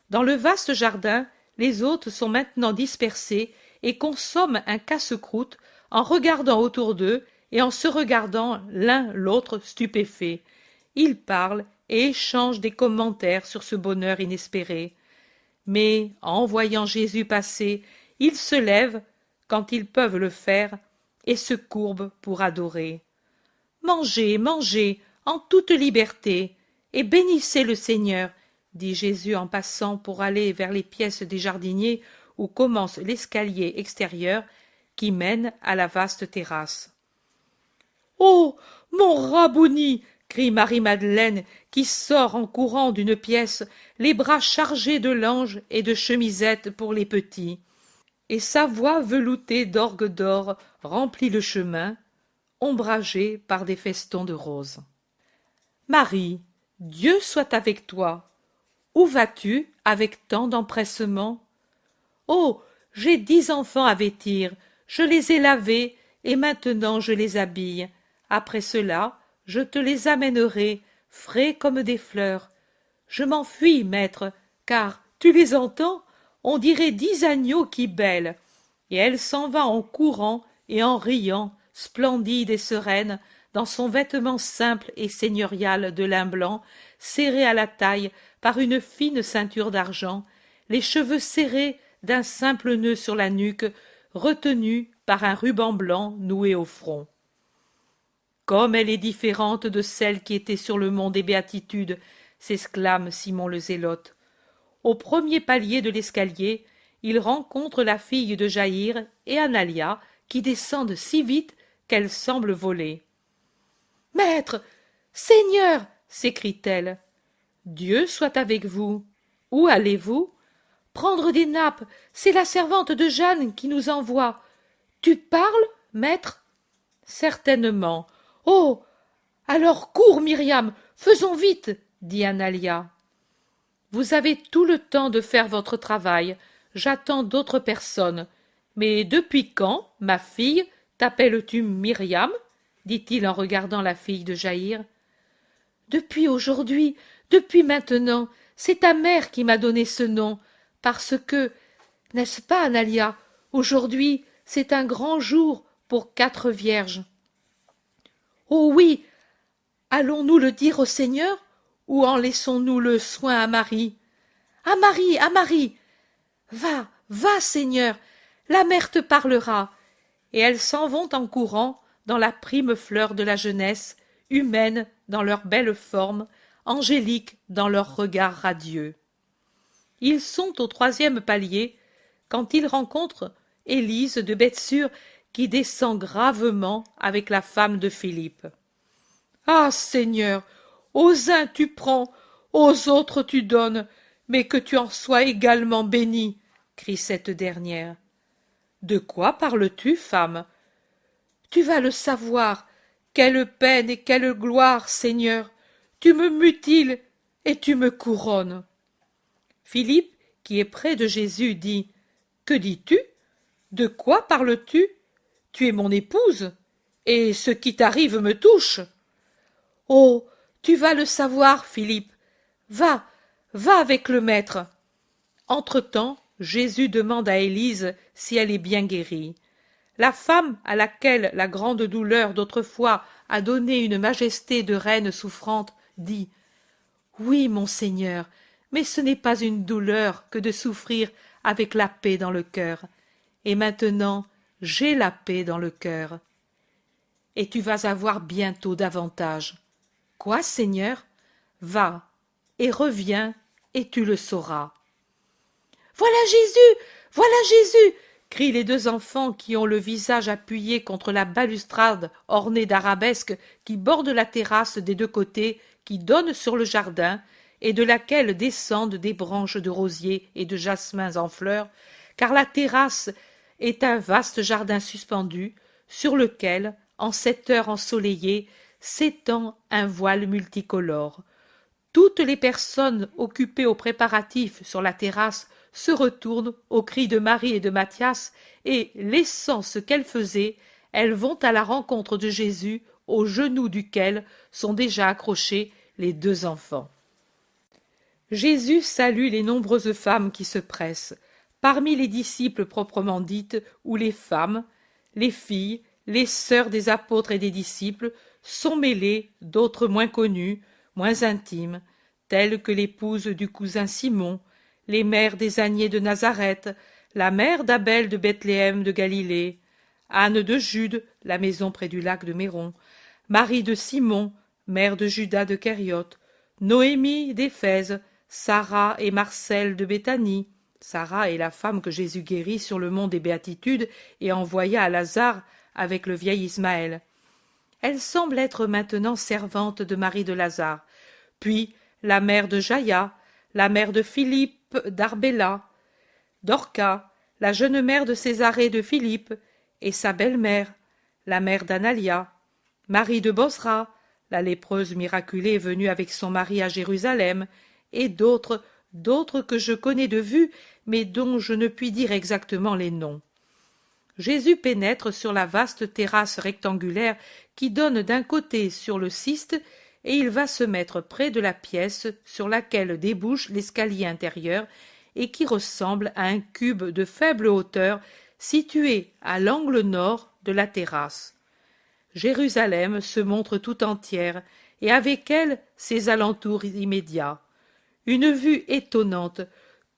Dans le vaste jardin, les hôtes sont maintenant dispersés et consomment un casse-croûte en regardant autour d'eux et en se regardant l'un l'autre stupéfaits. Ils parlent et échangent des commentaires sur ce bonheur inespéré. Mais, en voyant Jésus passer, ils se lèvent, quand ils peuvent le faire, et se courbent pour adorer. Mangez, mangez, en toute liberté, et bénissez le Seigneur, dit Jésus en passant pour aller vers les pièces des jardiniers où commence l'escalier extérieur qui mène à la vaste terrasse. « Oh, mon Rabouni !» crie Marie-Madeleine qui sort en courant d'une pièce, les bras chargés de langes et de chemisettes pour les petits. Et sa voix veloutée d'orgue d'or remplit le chemin, ombragé par des festons de roses. « Marie, Dieu soit avec toi. Où vas-tu avec tant d'empressement? Oh, j'ai 10 enfants à vêtir, je les ai lavés, et maintenant je les habille. Après cela, je te les amènerai, frais comme des fleurs. Je m'enfuis, maître, car, tu les entends, on dirait 10 agneaux qui bêlent. Et elle s'en va en courant et en riant, splendide et sereine, dans son vêtement simple et seigneurial de lin blanc, serré à la taille par une fine ceinture d'argent, les cheveux serrés d'un simple nœud sur la nuque, retenus par un ruban blanc noué au front. Comme elle est différente de celle qui était sur le mont des Béatitudes, s'exclame Simon le Zélote. Au premier palier de l'escalier, il rencontre la fille de Jaïr et Analia qui descendent si vite qu'elles semblent voler. « Maître, Seigneur !» s'écrie-t-elle. « Dieu soit avec vous. Où allez-vous ? » « Prendre des nappes, c'est la servante de Jeanne qui nous envoie. Tu parles, maître ? » « Certainement. Oh ! Alors cours, Myriam, faisons vite, dit Analia. Vous avez tout le temps de faire votre travail, j'attends d'autres personnes. Mais depuis quand, ma fille, t'appelles-tu Myriam ? Dit-il en regardant la fille de Jaïr. Depuis aujourd'hui, depuis maintenant, c'est ta mère qui m'a donné ce nom, parce que, n'est-ce pas, Analia, aujourd'hui, c'est un grand jour pour 4 vierges. Oh oui, allons-nous le dire au Seigneur, ou en laissons-nous le soin à Marie ? À Marie, à Marie ! Va, va, Seigneur, la mère te parlera. Et elles s'en vont en courant dans la prime fleur de la jeunesse, humaines dans leur belle forme, angéliques dans leur regard radieux. Ils sont au 3e palier quand ils rencontrent Élise de Bethsur qui descend gravement avec la femme de Philippe. « Ah, Seigneur, aux uns tu prends, aux autres tu donnes, mais que tu en sois également béni !» crie cette dernière. « De quoi parles-tu, femme ? » ?»« Tu vas le savoir. Quelle peine et quelle gloire, Seigneur ! Tu me mutiles et tu me couronnes. » Philippe, qui est près de Jésus, dit « Que dis-tu ? De quoi parles-tu ? Tu es mon épouse, et ce qui t'arrive me touche. » « Oh, tu vas le savoir, Philippe. Va, va avec le maître. » Entre-temps, Jésus demande à Élise si elle est bien guérie. La femme à laquelle la grande douleur d'autrefois a donné une majesté de reine souffrante dit « Oui, mon Seigneur, mais ce n'est pas une douleur que de souffrir avec la paix dans le cœur. Et maintenant, j'ai la paix dans le cœur. Et tu vas avoir bientôt davantage. Quoi, Seigneur ? Va, et reviens, et tu le sauras. »« Voilà Jésus ! Voilà Jésus !» crient les 2 enfants qui ont le visage appuyé contre la balustrade ornée d'arabesques qui borde la terrasse des 2 côtés, qui donne sur le jardin, et de laquelle descendent des branches de rosiers et de jasmins en fleurs, car la terrasse est un vaste jardin suspendu, sur lequel, en cette heure ensoleillée, s'étend un voile multicolore. Toutes les personnes occupées aux préparatifs sur la terrasse se retournent aux cris de Marie et de Mathias, et, laissant ce qu'elles faisaient, elles vont à la rencontre de Jésus, aux genoux duquel sont déjà accrochés les deux enfants. Jésus salue les nombreuses femmes qui se pressent. Parmi les disciples proprement dites, ou les femmes, les filles, les sœurs des apôtres et des disciples, sont mêlées d'autres moins connues, moins intimes, telles que l'épouse du cousin Simon, les mères des âniers de Nazareth, la mère d'Abel de Bethléem de Galilée, Anne de Jude, la maison près du lac de Méron, Marie de Simon, mère de Judas de Kériote, Noémie d'Éphèse, Sarah et Marcel de Béthanie. Sarah est la femme que Jésus guérit sur le mont des Béatitudes et envoya à Lazare avec le vieil Ismaël. Elle semble être maintenant servante de Marie de Lazare, puis la mère de Jaïa, la mère de Philippe d'Arbella, Dorca, la jeune mère de Césarée de Philippe, et sa belle-mère, la mère d'Analia, Marie de Bosra, la lépreuse miraculée venue avec son mari à Jérusalem, et d'autres que je connais de vue, mais dont je ne puis dire exactement les noms. Jésus pénètre sur la vaste terrasse rectangulaire qui donne d'un côté sur le Ciste, et il va se mettre près de la pièce sur laquelle débouche l'escalier intérieur et qui ressemble à un cube de faible hauteur situé à l'angle nord de la terrasse. Jérusalem se montre tout entière, et avec elle ses alentours immédiats. Une vue étonnante.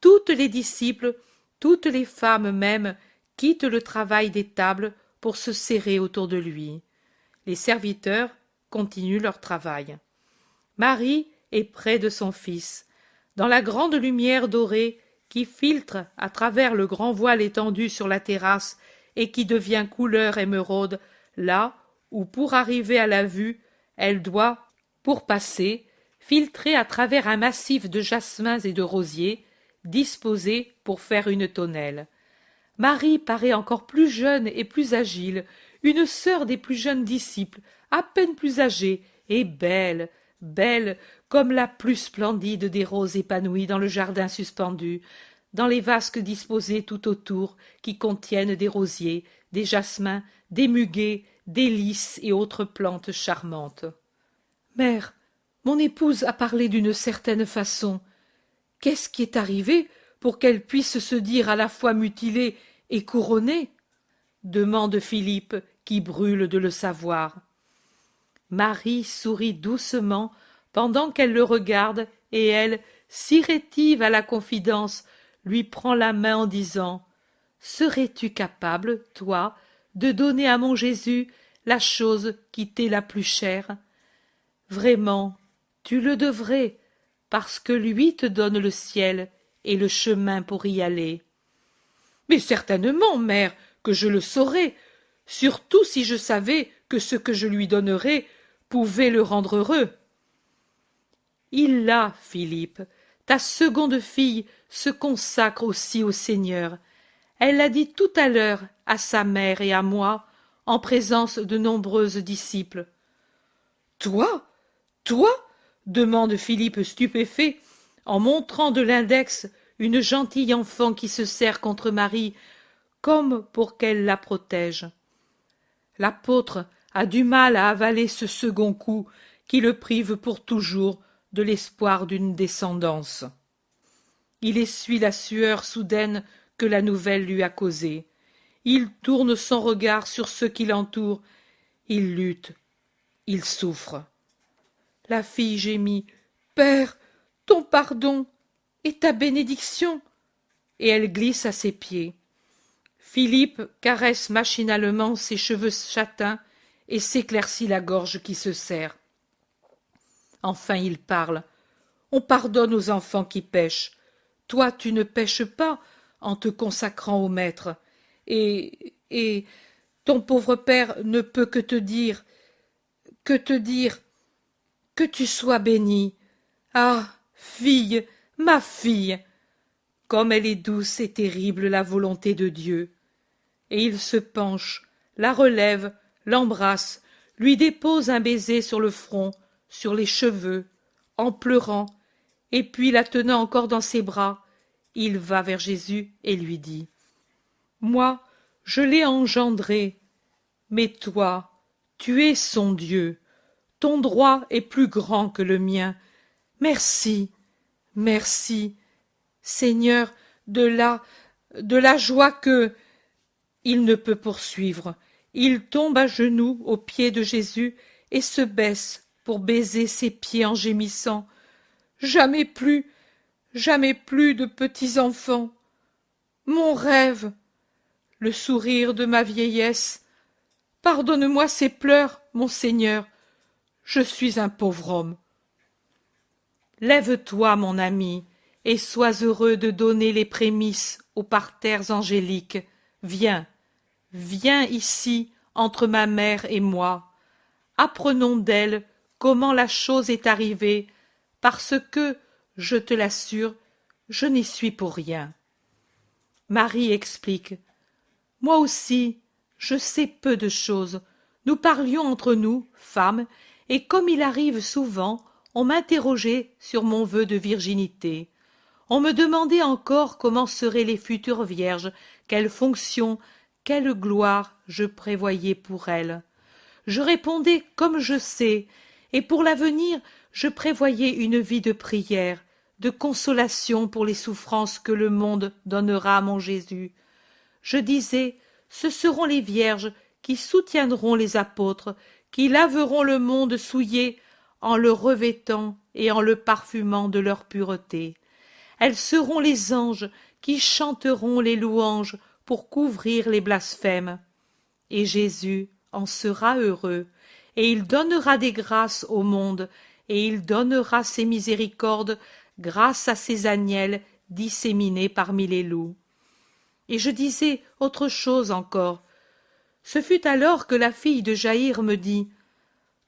Toutes les disciples, toutes les femmes même, quittent le travail des tables pour se serrer autour de lui. Les serviteurs continuent leur travail. Marie est près de son fils. Dans la grande lumière dorée qui filtre à travers le grand voile étendu sur la terrasse et qui devient couleur émeraude, là où, pour arriver à la vue, elle doit, pour passer, filtrer à travers un massif de jasmins et de rosiers, disposés pour faire une tonnelle. Marie paraît encore plus jeune et plus agile, une sœur des plus jeunes disciples, à peine plus âgée, et belle, belle comme la plus splendide des roses épanouies dans le jardin suspendu, dans les vasques disposés tout autour, qui contiennent des rosiers, des jasmins, des muguets, des lys et autres plantes charmantes. « Mère, mon épouse a parlé d'une certaine façon. Qu'est-ce qui est arrivé pour qu'elle puisse se dire à la fois mutilée et couronnée ?» demande Philippe, qui brûle de le savoir. Marie sourit doucement pendant qu'elle le regarde, et elle, si rétive à la confidence, lui prend la main en disant « Serais-tu capable, toi, de donner à mon Jésus la chose qui t'est la plus chère ? Vraiment, tu le devrais, parce que lui te donne le ciel et le chemin pour y aller. » « Mais certainement, mère, que je le saurais, surtout si je savais que ce que je lui donnerais pouvait le rendre heureux. » « Il l'a, Philippe. Ta seconde fille se consacre aussi au Seigneur. Elle l'a dit tout à l'heure à sa mère et à moi, en présence de nombreuses disciples. »« Toi ? Toi ?» demande Philippe stupéfait, en montrant de l'index une gentille enfant qui se serre contre Marie, comme pour qu'elle la protège. L'apôtre a du mal à avaler ce second coup qui le prive pour toujours de l'espoir d'une descendance. Il essuie la sueur soudaine que la nouvelle lui a causée. Il tourne son regard sur ceux qui l'entourent. Il lutte. Il souffre. La fille gémit. « Père, ton pardon et ta bénédiction !» Et elle glisse à ses pieds. Philippe caresse machinalement ses cheveux châtains et s'éclaircit la gorge qui se serre. Enfin il parle. « On pardonne aux enfants qui pêchent. Toi tu ne pêches pas en te consacrant au Maître. Et ton pauvre père ne peut que te dire que tu sois béni. Ah, Fille, ma fille! Comme elle est douce et terrible la volonté de Dieu. Et il se penche, la relève, l'embrasse, lui dépose un baiser sur le front, sur les cheveux, en pleurant, et puis la tenant encore dans ses bras, il va vers Jésus et lui dit: Moi, je l'ai engendré, mais toi, tu es son Dieu, ton droit est plus grand que le mien. Merci, merci, Seigneur, de la joie que... Il ne peut poursuivre. Il tombe à genoux aux pieds de Jésus et se baisse pour baiser ses pieds en gémissant. Jamais plus de petits enfants. Mon rêve, le sourire de ma vieillesse. Pardonne-moi ces pleurs, mon Seigneur. Je suis un pauvre homme. Lève-toi, mon ami, et sois heureux de donner les prémices aux parterres angéliques. Viens, viens ici, entre ma mère et moi. Apprenons d'elle comment la chose est arrivée, parce que, je te l'assure, je n'y suis pour rien. Marie explique. Moi aussi, je sais peu de choses. Nous parlions entre nous, femmes, et comme il arrive souvent, on m'interrogeait sur mon vœu de virginité. On me demandait encore comment seraient les futures vierges, quelle fonction, quelle gloire je prévoyais pour elles. Je répondais comme je sais, et pour l'avenir je prévoyais une vie de prière, de consolation pour les souffrances que le monde donnera à mon Jésus. Je disais, ce seront les vierges qui soutiendront les apôtres, qui laveront le monde souillé en le revêtant et en le parfumant de leur pureté. Elles seront les anges qui chanteront les louanges pour couvrir les blasphèmes. Et Jésus en sera heureux, et il donnera des grâces au monde, et il donnera ses miséricordes grâce à ses agnelles disséminés parmi les loups. Et je disais autre chose encore. Ce fut alors que la fille de Jaïr me dit: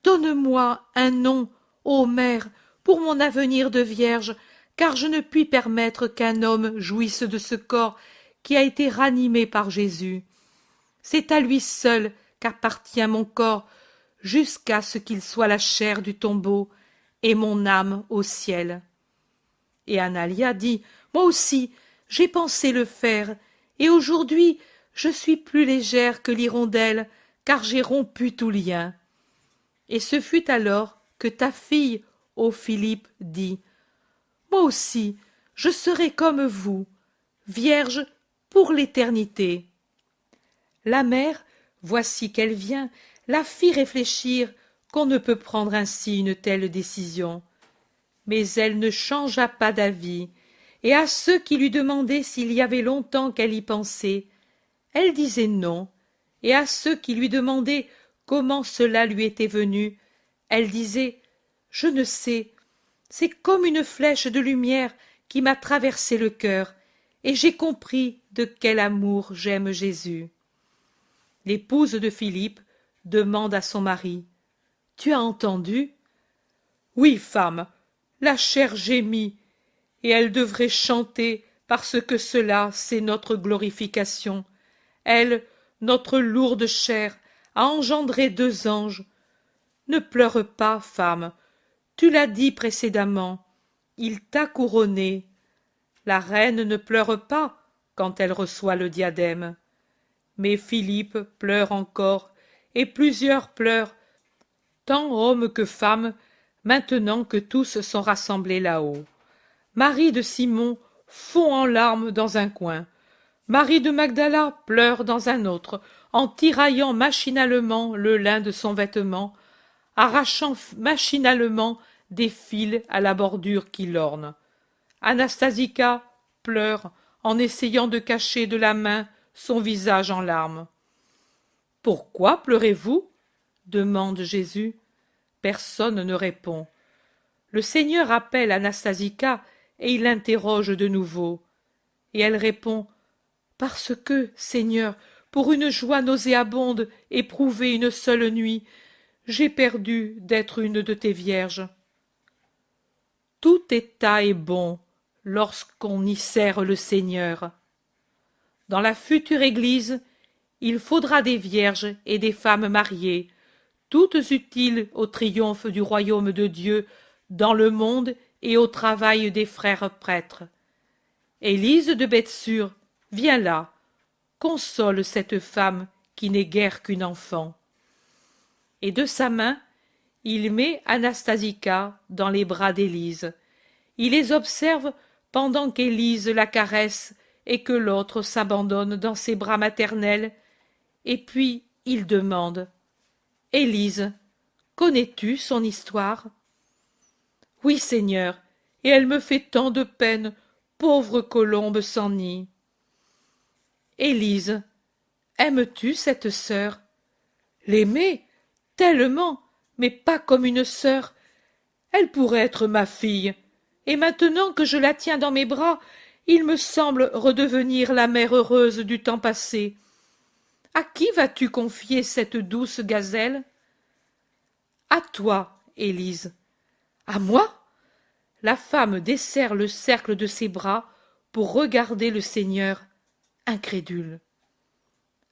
Donne-moi un nom, ô mère, pour mon avenir de vierge, car je ne puis permettre qu'un homme jouisse de ce corps qui a été ranimé par Jésus. C'est à lui seul qu'appartient mon corps, jusqu'à ce qu'il soit la chair du tombeau et mon âme au ciel. Et Analia dit: Moi aussi, j'ai pensé le faire, et aujourd'hui je suis plus légère que l'hirondelle, car j'ai rompu tout lien. Et ce fut alors que ta fille, ô Philippe, dit: Moi aussi, je serai comme vous, vierge pour l'éternité. La mère, voici qu'elle vient, la fit réfléchir qu'on ne peut prendre ainsi une telle décision. Mais elle ne changea pas d'avis, et à ceux qui lui demandaient s'il y avait longtemps qu'elle y pensait, elle disait non, et à ceux qui lui demandaient comment cela lui était venu, elle disait: Je ne sais, c'est comme une flèche de lumière qui m'a traversé le cœur, et j'ai compris de quel amour j'aime Jésus. L'épouse de Philippe demande à son mari: Tu as entendu? Oui, femme, la chair gémit, et elle devrait chanter parce que cela, c'est notre glorification. Elle, notre lourde chair, a engendré 2 anges. Ne pleure pas, femme, tu l'as dit précédemment, il t'a couronnée. La reine ne pleure pas quand elle reçoit le diadème. Mais Philippe pleure encore, et plusieurs pleurent, tant hommes que femmes, maintenant que tous sont rassemblés là-haut. Marie de Simon fond en larmes dans un coin. Marie de Magdala pleure dans un autre, en tiraillant machinalement le lin de son vêtement, arrachant machinalement des fils à la bordure qui l'orne. Anastasica pleure en essayant de cacher de la main son visage en larmes. « Pourquoi pleurez-vous » demande Jésus. Personne ne répond. Le Seigneur appelle Anastasica et il l'interroge de nouveau. Et elle répond: Parce que, Seigneur, pour une joie nauséabonde éprouvée une seule nuit, j'ai perdu d'être une de tes vierges. Tout état est bon lorsqu'on y sert le Seigneur. Dans la future Église, il faudra des vierges et des femmes mariées, toutes utiles au triomphe du royaume de Dieu dans le monde et au travail des frères prêtres. Élise de Bethsur, viens là, console cette femme qui n'est guère qu'une enfant. Et de sa main, il met Anastasica dans les bras d'Élise. Il les observe pendant qu'Élise la caresse et que l'autre s'abandonne dans ses bras maternels, et puis il demande « Élise, connais-tu son histoire ?»« Oui, Seigneur, et elle me fait tant de peine, pauvre colombe sans nid. »« Élise, aimes-tu cette sœur ?»« L'aimer, tellement, mais pas comme une sœur. Elle pourrait être ma fille, et maintenant que je la tiens dans mes bras, il me semble redevenir la mère heureuse du temps passé. À qui vas-tu confier cette douce gazelle ? À toi, Élise. À moi ? La femme desserre le cercle de ses bras pour regarder le Seigneur, incrédule.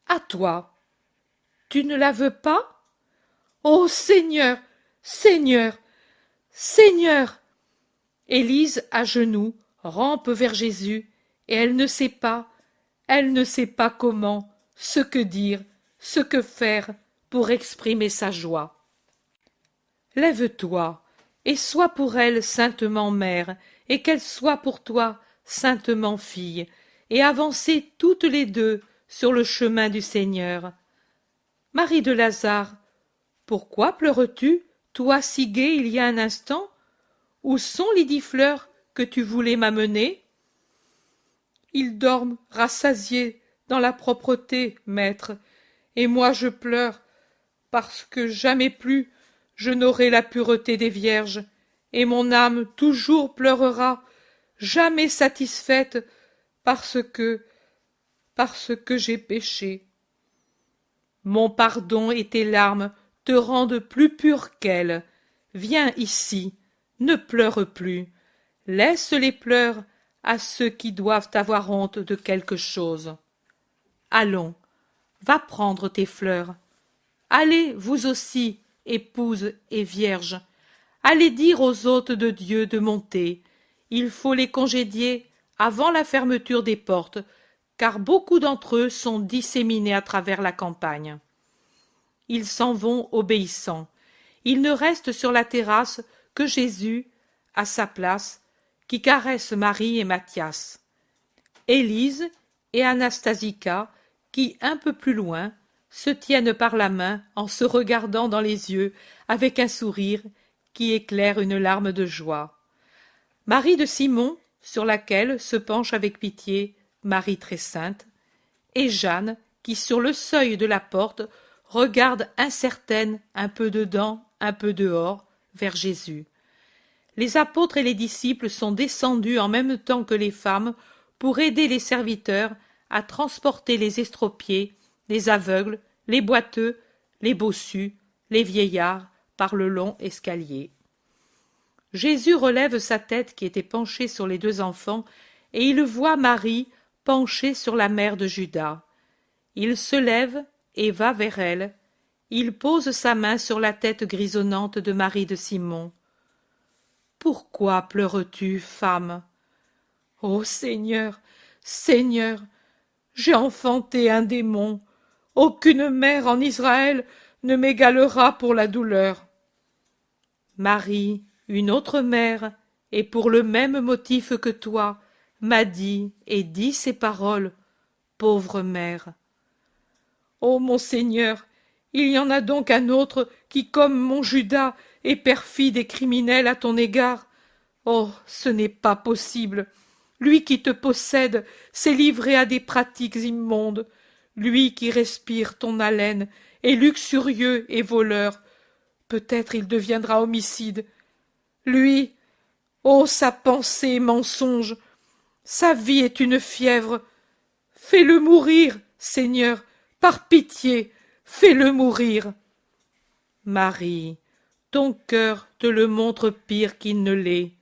À toi. Tu ne la veux pas ? Ô Seigneur, Seigneur, Seigneur ! Élise, à genoux, rampe vers Jésus, et elle ne sait pas comment, ce que dire, ce que faire pour exprimer sa joie. Lève-toi, et sois pour elle saintement mère, et qu'elle soit pour toi saintement fille, et avancez toutes les deux sur le chemin du Seigneur. Marie de Lazare, pourquoi pleures-tu, toi si gaie il y a un instant ? Où sont les 10 fleurs que tu voulais m'amener ? Ils dorment rassasiés dans la propreté, maître, et moi je pleure, parce que jamais plus je n'aurai la pureté des vierges, et mon âme toujours pleurera, jamais satisfaite, parce que j'ai péché. Mon pardon et tes larmes te rendent plus pure qu'elle. Viens ici, ne pleure plus. Laisse les pleurs à ceux qui doivent avoir honte de quelque chose. Allons, va prendre tes fleurs. Allez, vous aussi, épouses et vierges. Allez dire aux hôtes de Dieu de monter. Il faut les congédier avant la fermeture des portes, car beaucoup d'entre eux sont disséminés à travers la campagne. Ils s'en vont obéissants. Il ne reste sur la terrasse que Jésus, à sa place, qui caresse Marie et Matthias. Élise et Anastasica, qui, un peu plus loin, se tiennent par la main en se regardant dans les yeux avec un sourire qui éclaire une larme de joie. Marie de Simon, sur laquelle se penche avec pitié Marie très sainte, et Jeanne, qui sur le seuil de la porte regarde incertaine un peu dedans, un peu dehors, vers Jésus. Les apôtres et les disciples sont descendus en même temps que les femmes pour aider les serviteurs à transporter les estropiés, les aveugles, les boiteux, les bossus, les vieillards par le long escalier. Jésus relève sa tête qui était penchée sur les 2 enfants et il voit Marie penchée sur la mère de Judas. Il se lève et va vers elle. Il pose sa main sur la tête grisonnante de Marie de Simon. « Pourquoi pleures-tu, femme ? Ô Seigneur, Seigneur, j'ai enfanté un démon. Aucune mère en Israël ne m'égalera pour la douleur. » Marie, une autre mère, et pour le même motif que toi, m'a dit et dit ces paroles, pauvre mère. Ô mon Seigneur, il y en a donc un autre qui, comme mon Judas, est perfide et criminel à ton égard. Oh, ce n'est pas possible. Lui qui te possède s'est livré à des pratiques immondes. Lui qui respire ton haleine est luxurieux et voleur. Peut-être il deviendra homicide. Lui, ô sa pensée mensonge, sa vie est une fièvre. Fais-le mourir, Seigneur, par pitié, fais-le mourir. Marie, ton cœur te le montre pire qu'il ne l'est.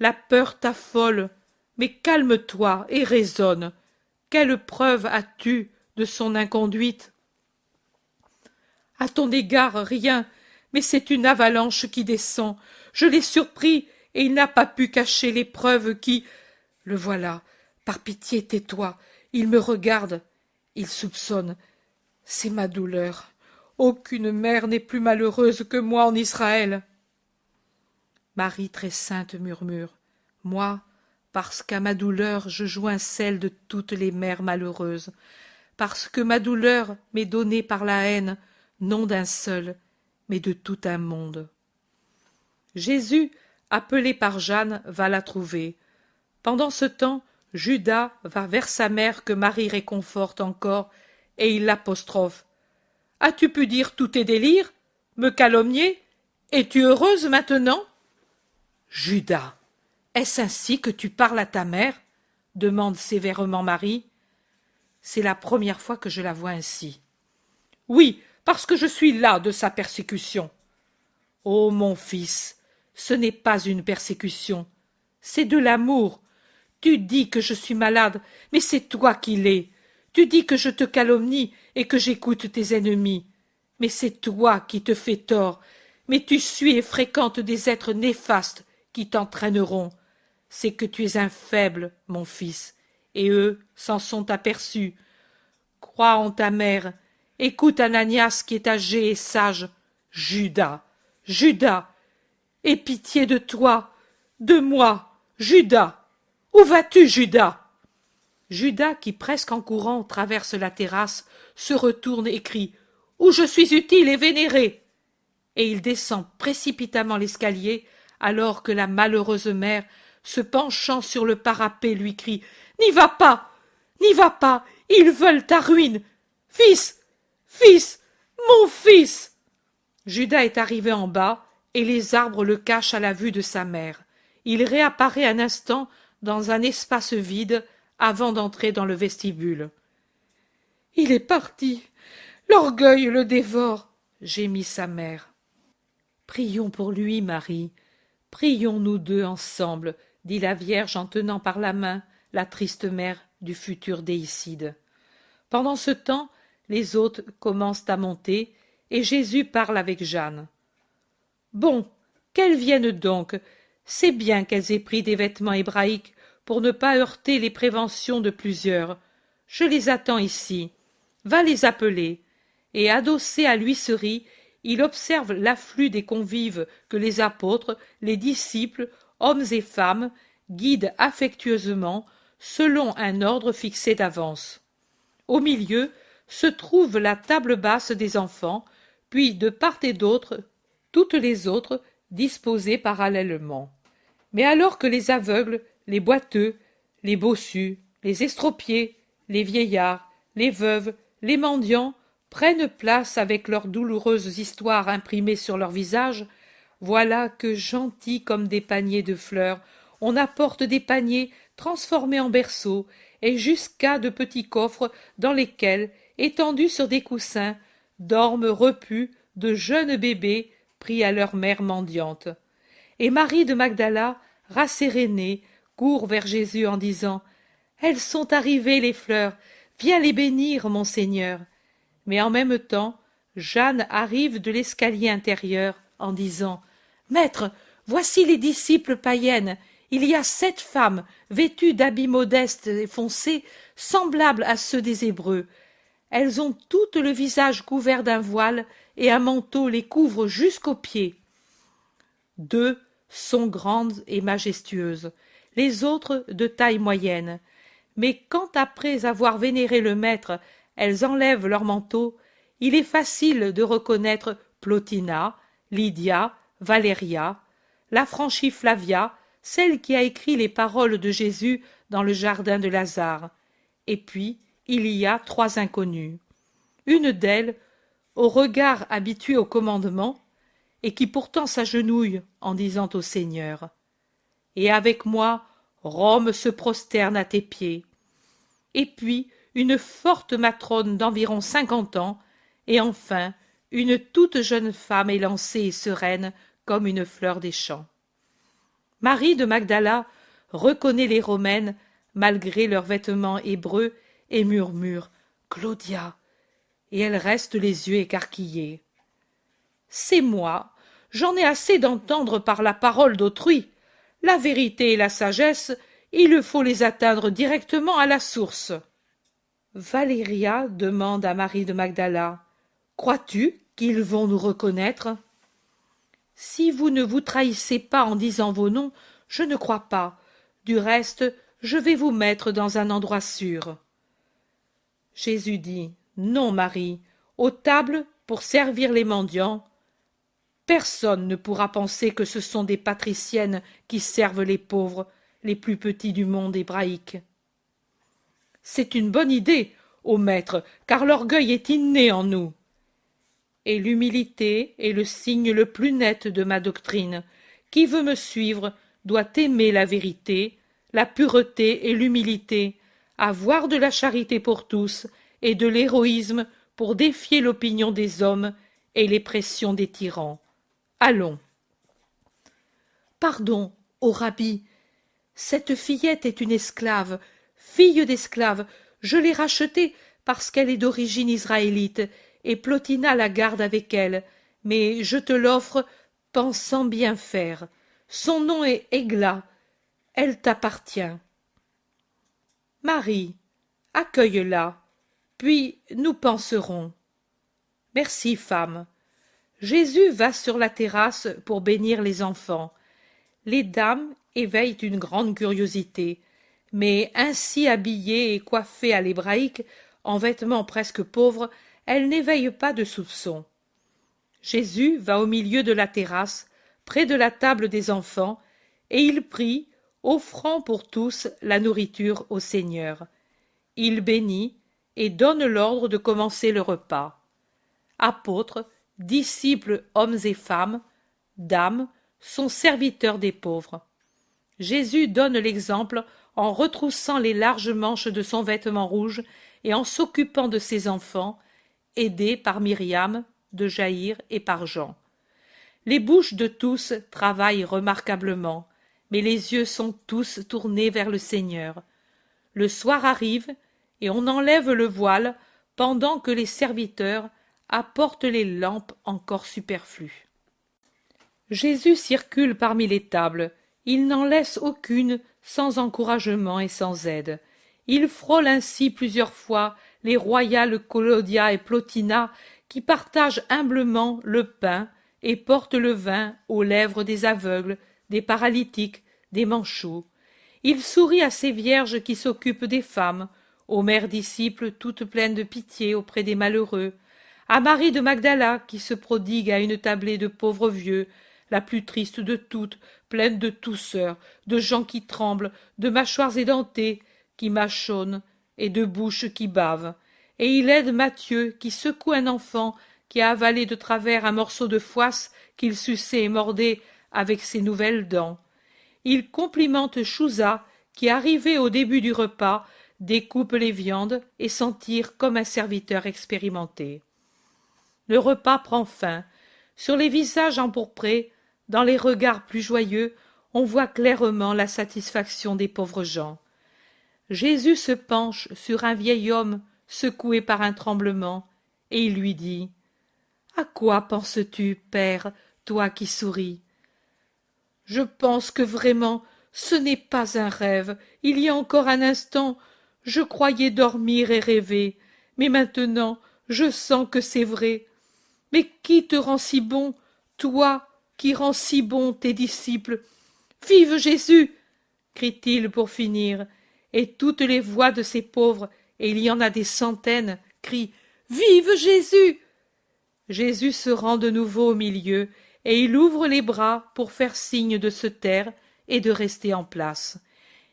La peur t'affole, mais calme-toi et raisonne. Quelle preuve as-tu de son inconduite? À ton égard, rien, mais c'est une avalanche qui descend. Je l'ai surpris, et il n'a pas pu cacher les preuves qui... Le voilà. Par pitié, tais-toi. Il me regarde. Il soupçonne. C'est ma douleur. Aucune mère n'est plus malheureuse que moi en Israël. Marie très sainte murmure. Moi, parce qu'à ma douleur je joins celle de toutes les mères malheureuses, parce que ma douleur m'est donnée par la haine, non d'un seul, mais de tout un monde. Jésus, appelé par Jeanne, va la trouver. Pendant ce temps, Judas va vers sa mère que Marie réconforte encore, et il l'apostrophe. « As-tu pu dire tous tes délires? Me calomnier? Es-tu heureuse maintenant ?» « Judas, est-ce ainsi que tu parles à ta mère ?» demande sévèrement Marie. « C'est la première fois que je la vois ainsi. »« Oui, parce que je suis las de sa persécution. »« Oh, mon fils, ce n'est pas une persécution, c'est de l'amour. Tu dis que je suis malade, mais c'est toi qui l'es. Tu dis que je te calomnie et que j'écoute tes ennemis. Mais c'est toi qui te fais tort. Mais tu suis et fréquentes des êtres néfastes qui t'entraîneront. C'est que tu es un faible, mon fils, et eux s'en sont aperçus. Crois en ta mère. Écoute Ananias qui est âgé et sage. Judas, Judas, aie pitié de toi, de moi, Judas. Où vas-tu, Judas? Judas, qui presque en courant traverse la terrasse, se retourne et crie « Où je suis utile et vénéré !» Et il descend précipitamment l'escalier, alors que la malheureuse mère, se penchant sur le parapet, lui crie « N'y va pas! N'y va pas! Ils veulent ta ruine! Fils! Fils! Mon fils !» Judas est arrivé en bas, et les arbres le cachent à la vue de sa mère. Il réapparaît un instant dans un espace vide avant d'entrer dans le vestibule. « Il est parti. L'orgueil le dévore, » gémit sa mère. « Prions pour lui, Marie. Prions nous deux ensemble, » dit la Vierge en tenant par la main la triste mère du futur déicide. Pendant ce temps, les hôtes commencent à monter, et Jésus parle avec Jeanne. « Bon, qu'elles viennent donc. C'est bien qu'elles aient pris des vêtements hébraïques pour ne pas heurter les préventions de plusieurs. Je les attends ici. Va les appeler. » Et adossé à l'huisserie, il observe l'afflux des convives que les apôtres, les disciples, hommes et femmes, guident affectueusement, selon un ordre fixé d'avance. Au milieu se trouve la table basse des enfants, puis de part et d'autre, toutes les autres disposées parallèlement. Mais alors que les aveugles, les boiteux, les bossus, les estropiés, les vieillards, les veuves, les mendiants prennent place avec leurs douloureuses histoires imprimées sur leurs visages, voilà que, gentils comme des paniers de fleurs, on apporte des paniers transformés en berceaux, et jusqu'à de petits coffres dans lesquels, étendus sur des coussins, dorment repus de jeunes bébés pris à leur mère mendiante. Et Marie de Magdala, rassérénée, court vers Jésus en disant « Elles sont arrivées, les fleurs, viens les bénir, mon Seigneur. » Mais en même temps, Jeanne arrive de l'escalier intérieur en disant « Maître, voici les disciples païennes. Il y a 7 femmes, vêtues d'habits modestes et foncés, semblables à ceux des Hébreux. Elles ont toutes le visage couvert d'un voile, et un manteau les couvre jusqu'aux pieds. 2 sont grandes et majestueuses, les autres de taille moyenne. Mais quand, après avoir vénéré le Maître, elles enlèvent leur manteau, il est facile de reconnaître Plotina, Lydia, Valéria, l'affranchie Flavia, celle qui a écrit les paroles de Jésus dans le jardin de Lazare. Et puis, il y a 3 inconnues. Une d'elles, au regard habitué au commandement, et qui pourtant s'agenouille en disant au Seigneur « Et avec moi, Rome se prosterne à tes pieds. » Et puis, une forte matrone d'environ 50 ans, et enfin, une toute jeune femme élancée et sereine comme une fleur des champs. Marie de Magdala reconnaît les Romaines malgré leurs vêtements hébreux et murmure « Claudia !» et elle reste les yeux écarquillés. « C'est moi, j'en ai assez d'entendre par la parole d'autrui. La vérité et la sagesse, il faut les atteindre directement à la source. » Valéria demande à Marie de Magdala « Crois-tu qu'ils vont nous reconnaître ?» « Si vous ne vous trahissez pas en disant vos noms, je ne crois pas. Du reste, je vais vous mettre dans un endroit sûr. » Jésus dit « Non, Marie, aux tables, pour servir les mendiants, personne ne pourra penser que ce sont des patriciennes qui servent les pauvres, les plus petits du monde hébraïque. » « C'est une bonne idée, ô maître, car l'orgueil est inné en nous. Et l'humilité est le signe le plus net de ma doctrine. Qui veut me suivre doit aimer la vérité, la pureté et l'humilité, avoir de la charité pour tous et de l'héroïsme pour défier l'opinion des hommes et les pressions des tyrans. Allons. Pardon, ô rabbi, cette fillette est une esclave, fille d'esclave, je l'ai rachetée parce qu'elle est d'origine israélite, et Plotina la garde avec elle, mais je te l'offre pensant bien faire. Son nom est Égla, elle t'appartient. Marie, accueille-la, puis nous penserons. Merci, femme. Jésus va sur la terrasse pour bénir les enfants. Les dames éveillent une grande curiosité, mais ainsi habillées et coiffées à l'hébraïque, en vêtements presque pauvres, elles n'éveillent pas de soupçons. Jésus va au milieu de la terrasse, près de la table des enfants, et il prie, offrant pour tous la nourriture au Seigneur. Il bénit et donne l'ordre de commencer le repas. Apôtres, disciples, hommes et femmes, dames, sont serviteurs des pauvres. Jésus donne l'exemple en retroussant les larges manches de son vêtement rouge et en s'occupant de ses enfants, aidés par Myriam, de Jaïr et par Jean. Les bouches de tous travaillent remarquablement, mais les yeux sont tous tournés vers le Seigneur. Le soir arrive, et on enlève le voile pendant que les serviteurs apportent les lampes encore superflues. Jésus circule parmi les tables, il n'en laisse aucune sans encouragement et sans aide. Il frôle ainsi plusieurs fois les royales Claudia et Plotina qui partagent humblement le pain et portent le vin aux lèvres des aveugles, des paralytiques, des manchots. Il sourit à ces vierges qui s'occupent des femmes, aux mères disciples toutes pleines de pitié auprès des malheureux, à Marie de Magdala qui se prodigue à une tablée de pauvres vieux, la plus triste de toutes, pleine de tousseurs, de gens qui tremblent, de mâchoires édentées, qui mâchonnent, et de bouches qui bavent. Et il aide Matthieu, qui secoue un enfant, qui a avalé de travers un morceau de fouasse qu'il suçait et mordait avec ses nouvelles dents. Il complimente Chouza, qui, arrivé au début du repas, découpe les viandes et s'en tire comme un serviteur expérimenté. Le repas prend fin. Sur les visages empourprés, dans les regards plus joyeux, on voit clairement la satisfaction des pauvres gens. Jésus se penche sur un vieil homme secoué par un tremblement, et il lui dit « À quoi penses-tu, Père, toi qui souris ?» « Je pense que vraiment ce n'est pas un rêve. Il y a encore un instant, je croyais dormir et rêver, mais maintenant je sens que c'est vrai. Mais qui te rend si bon, toi qui rends si bon tes disciples? Vive Jésus !» crie-t-il pour finir, et toutes les voix de ces pauvres, et il y en a des centaines, crient « Vive Jésus !» Jésus se rend de nouveau au milieu, et il ouvre les bras pour faire signe de se taire et de rester en place.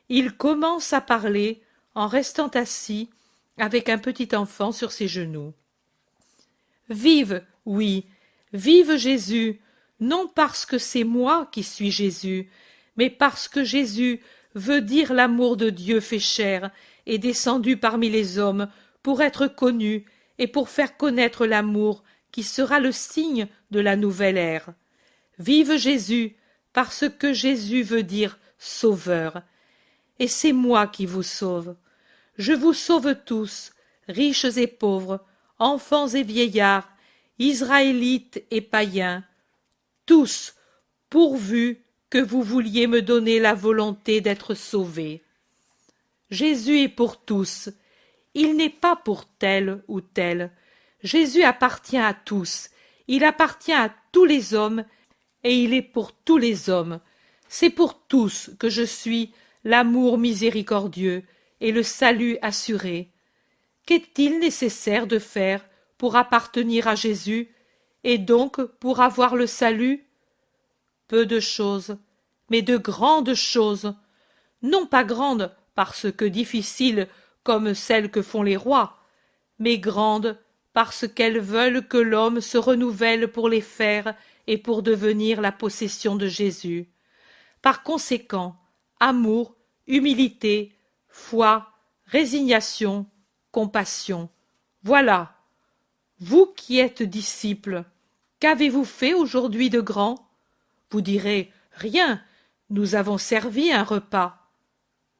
Il commence à parler en restant assis avec un petit enfant sur ses genoux. Vive, oui, vive Jésus, non parce que c'est moi qui suis Jésus, mais parce que Jésus veut dire l'amour de Dieu fait chair, est descendu parmi les hommes pour être connu et pour faire connaître l'amour qui sera le signe de la nouvelle ère. Vive Jésus, parce que Jésus veut dire sauveur. Et c'est moi qui vous sauve. Je vous sauve tous, riches et pauvres, enfants et vieillards, Israélites et païens, tous, pourvu que vous vouliez me donner la volonté d'être sauvés. Jésus est pour tous. Il n'est pas pour tel ou tel. Jésus appartient à tous. Il appartient à tous les hommes et il est pour tous les hommes. C'est pour tous que je suis l'amour miséricordieux et le salut assuré. Qu'est-il nécessaire de faire pour appartenir à Jésus et donc pour avoir le salut? Peu de choses, mais de grandes choses. Non pas grandes parce que difficiles comme celles que font les rois, mais grandes parce qu'elles veulent que l'homme se renouvelle pour les faire et pour devenir la possession de Jésus. Par conséquent, amour, humilité, foi, résignation, compassion. Voilà. Vous qui êtes disciples, qu'avez-vous fait aujourd'hui de grand? Vous direz, rien, nous avons servi un repas.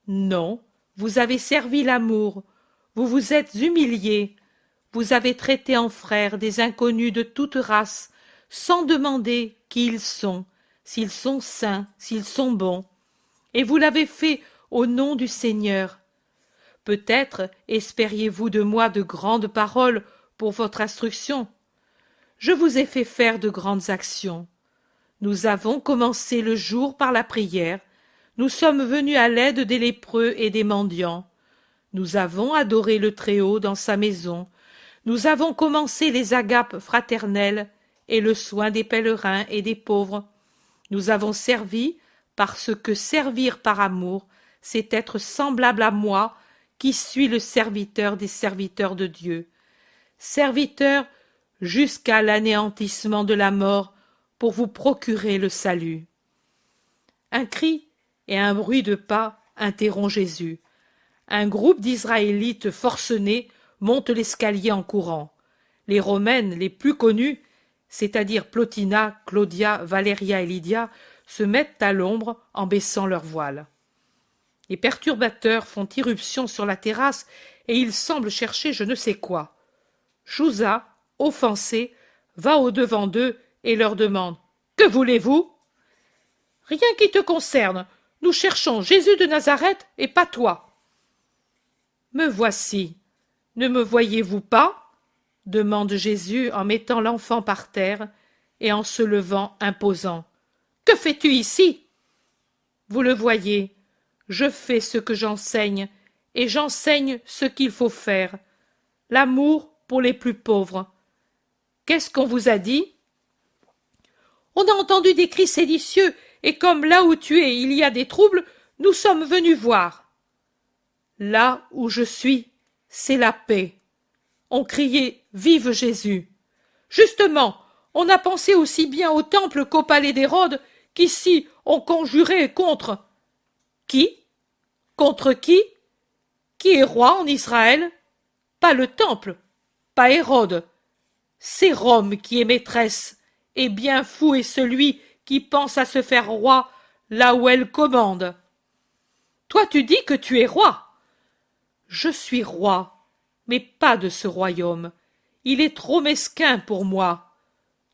Non, vous avez servi l'amour, vous vous êtes humiliés, vous avez traité en frères des inconnus de toute race, sans demander qui ils sont, s'ils sont saints, s'ils sont bons. Et vous l'avez fait au nom du Seigneur. Peut-être espériez-vous de moi de grandes paroles pour votre instruction. Je vous ai fait faire de grandes actions. Nous avons commencé le jour par la prière. Nous sommes venus à l'aide des lépreux et des mendiants. Nous avons adoré le Très-Haut dans sa maison. Nous avons commencé les agapes fraternelles et le soin des pèlerins et des pauvres. Nous avons servi parce que servir par amour, c'est être semblable à moi qui suis le serviteur des serviteurs de Dieu. Serviteur jusqu'à l'anéantissement de la mort pour vous procurer le salut. Un cri et un bruit de pas interrompt Jésus. Un groupe d'Israélites forcenés monte l'escalier en courant. Les Romaines les plus connues, c'est-à-dire Plotina, Claudia, Valéria et Lydia, se mettent à l'ombre en baissant leurs voiles. Les perturbateurs font irruption sur la terrasse et ils semblent chercher je ne sais quoi. Chouza, offensé, va au-devant d'eux et leur demande « Que voulez-vous » ? « Rien qui te concerne. Nous cherchons Jésus de Nazareth et pas toi. »« Me voici. Ne me voyez-vous pas ?» demande Jésus en mettant l'enfant par terre et en se levant imposant. « Que fais-tu ici ?» Vous le voyez, je fais ce que j'enseigne et j'enseigne ce qu'il faut faire. L'amour pour les plus pauvres. Qu'est-ce qu'on vous a dit ? On a entendu des cris séditieux, et comme là où tu es il y a des troubles, nous sommes venus voir. Là où je suis, c'est la paix. On criait « Vive Jésus !» Justement, on a pensé aussi bien au temple qu'au palais d'Hérode, qu'ici on conjurait contre. Qui ? Contre qui ? Qui est roi en Israël ? Pas le temple, pas Hérode. C'est Rome qui est maîtresse, et bien fou est celui qui pense à se faire roi là où elle commande. Toi tu dis que tu es roi. Je suis roi, mais pas de ce royaume. Il est trop mesquin pour moi.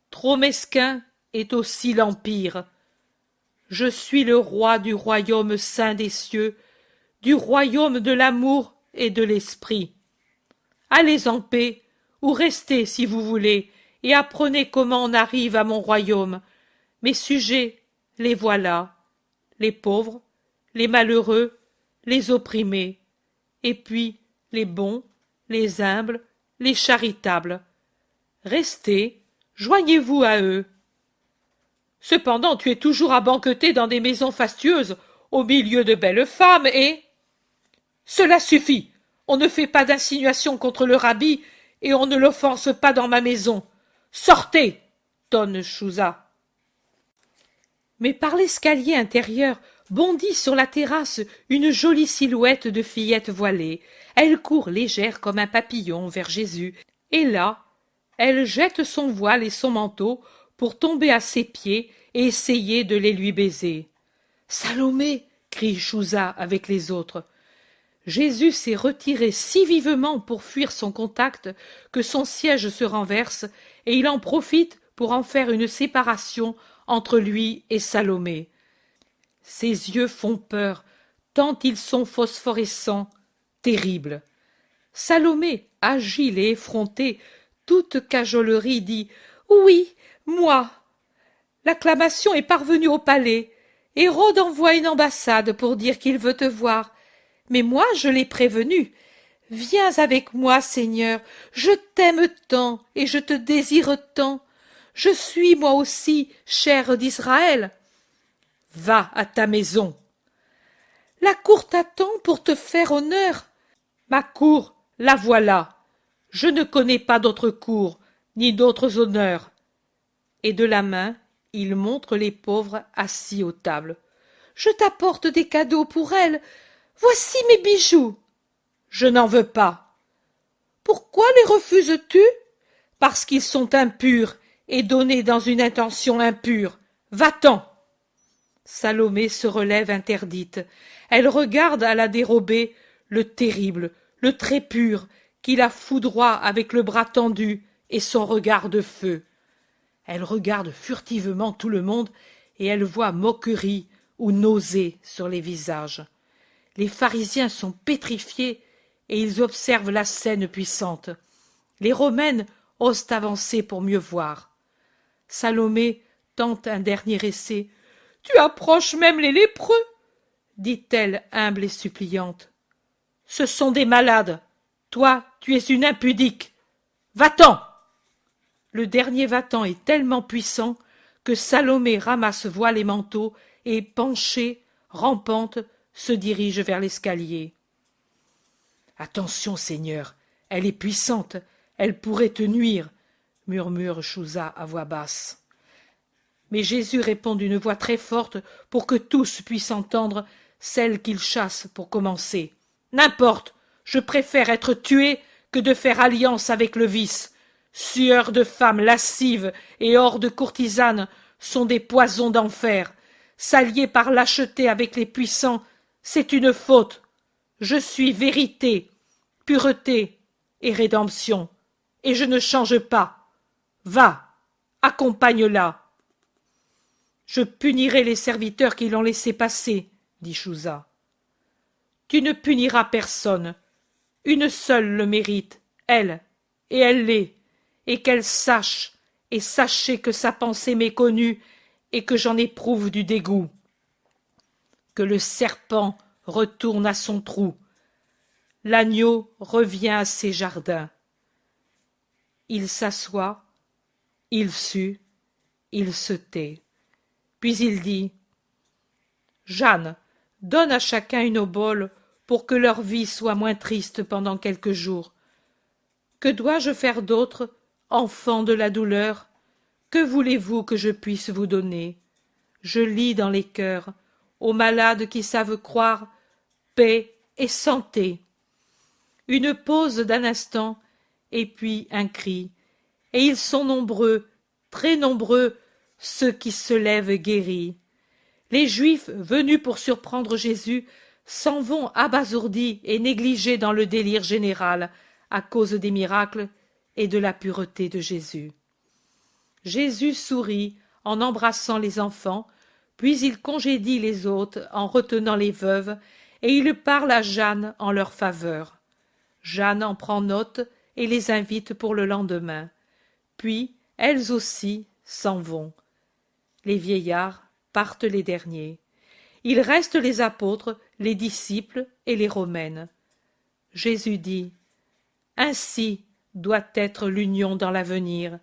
Trop mesquin est aussi l'Empire. Je suis le roi du royaume saint des cieux, du royaume de l'amour et de l'esprit. Allez en paix, ou restez si vous voulez, et apprenez comment on arrive à mon royaume. Mes sujets, les voilà, les pauvres, les malheureux, les opprimés, et puis les bons, les humbles, les charitables. Restez, joignez-vous à eux. Cependant, tu es toujours à banqueter dans des maisons fastueuses, au milieu de belles femmes, et… Cela suffit, on ne fait pas d'insinuations contre le rabbi, et on ne l'offense pas dans ma maison. Sortez, tonne Chouza. Mais par l'escalier intérieur bondit sur la terrasse une jolie silhouette de fillette voilée. Elle court légère comme un papillon vers Jésus, et là, elle jette son voile et son manteau pour tomber à ses pieds et essayer de les lui baiser. « Salomé !» crie Chouza avec les autres. Jésus s'est retiré si vivement pour fuir son contact que son siège se renverse et il en profite pour en faire une séparation entre lui et Salomé. Ses yeux font peur, tant ils sont phosphorescents, terribles. Salomé, agile et effrontée, toute cajolerie, dit « Oui, moi !» L'acclamation est parvenue au palais. Hérode envoie une ambassade pour dire qu'il veut te voir. Mais moi, je l'ai prévenu. Viens avec moi, Seigneur, je t'aime tant et je te désire tant. Je suis moi aussi chair d'Israël. Va à ta maison. La cour t'attend pour te faire honneur. Ma cour, la voilà. Je ne connais pas d'autre cour, ni d'autres honneurs. Et de la main, il montre les pauvres assis aux tables. Je t'apporte des cadeaux pour elles. Voici mes bijoux. Je n'en veux pas. Pourquoi les refuses-tu? Parce qu'ils sont impurs et donnés dans une intention impure. Va-t'en. Salomé se relève interdite. Elle regarde à la dérobée le terrible, le très pur, qui la foudroie avec le bras tendu et son regard de feu. Elle regarde furtivement tout le monde et elle voit moquerie ou nausée sur les visages. Les pharisiens sont pétrifiés et ils observent la scène puissante. Les romaines osent avancer pour mieux voir. Salomé tente un dernier essai. « Tu approches même les lépreux !» dit-elle humble et suppliante. « Ce sont des malades. Toi, tu es une impudique. Va-t'en !» Le dernier va-t'en est tellement puissant que Salomé ramasse voile et manteau et, penchée, rampante, se dirige vers l'escalier. « Attention, Seigneur, elle est puissante, elle pourrait te nuire, » murmure Chouza à voix basse. Mais Jésus répond d'une voix très forte pour que tous puissent entendre, celle qu'il chasse pour commencer. « N'importe, je préfère être tué que de faire alliance avec le vice. Sueur de femmes lascives et hordes courtisanes sont des poisons d'enfer. S'allier par lâcheté avec les puissants, c'est une faute. Je suis vérité, pureté et rédemption, et je ne change pas. Va, accompagne-la. Je punirai les serviteurs qui l'ont laissé passer, dit Chouza. Tu ne puniras personne. Une seule le mérite, elle, et elle l'est, et qu'elle sache, et sachez que sa pensée m'est connue, et que j'en éprouve du dégoût. Que le serpent retourne à son trou. L'agneau revient à ses jardins. Il s'assoit, il sue, il se tait. Puis il dit « Jeanne, donne à chacun une obole pour que leur vie soit moins triste pendant quelques jours. Que dois-je faire d'autre, enfants de la douleur? Que voulez-vous que je puisse vous donner? Je lis dans les cœurs, aux malades qui savent croire, paix et santé. » Une pause d'un instant, et puis un cri, et ils sont nombreux, très nombreux, ceux qui se lèvent guéris. Les Juifs, venus pour surprendre Jésus, s'en vont abasourdis et négligés dans le délire général, à cause des miracles et de la pureté de Jésus. Jésus sourit en embrassant les enfants, puis il congédie les hôtes en retenant les veuves, et il parle à Jeanne en leur faveur. Jeanne en prend note et les invite pour le lendemain. Puis, elles aussi s'en vont. Les vieillards partent les derniers. Il reste les apôtres, les disciples et les romaines. Jésus dit « Ainsi doit être l'union dans l'avenir.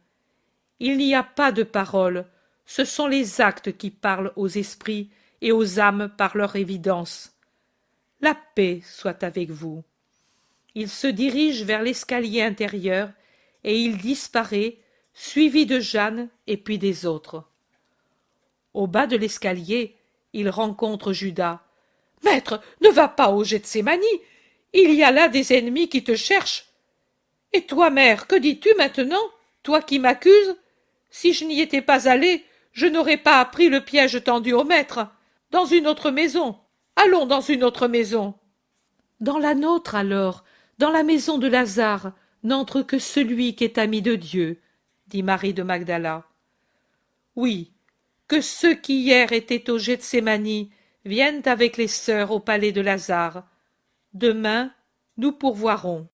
Il n'y a pas de paroles, ce sont les actes qui parlent aux esprits et aux âmes par leur évidence. La paix soit avec vous. » Il se dirige vers l'escalier intérieur et il disparaît, suivi de Jeanne et puis des autres. Au bas de l'escalier, il rencontre Judas. « Maître, ne va pas au Gethsémani, il y a là des ennemis qui te cherchent. Et toi, mère, que dis-tu maintenant, toi qui m'accuses? Si je n'y étais pas allé, je n'aurais pas appris le piège tendu au maître. Dans une autre maison. Allons dans une autre maison. Dans la nôtre, alors, dans la maison de Lazare, n'entre que celui qui est ami de Dieu, dit Marie de Magdala. Oui, que ceux qui hier étaient au Gethsémani viennent avec les sœurs au palais de Lazare. Demain, nous pourvoirons.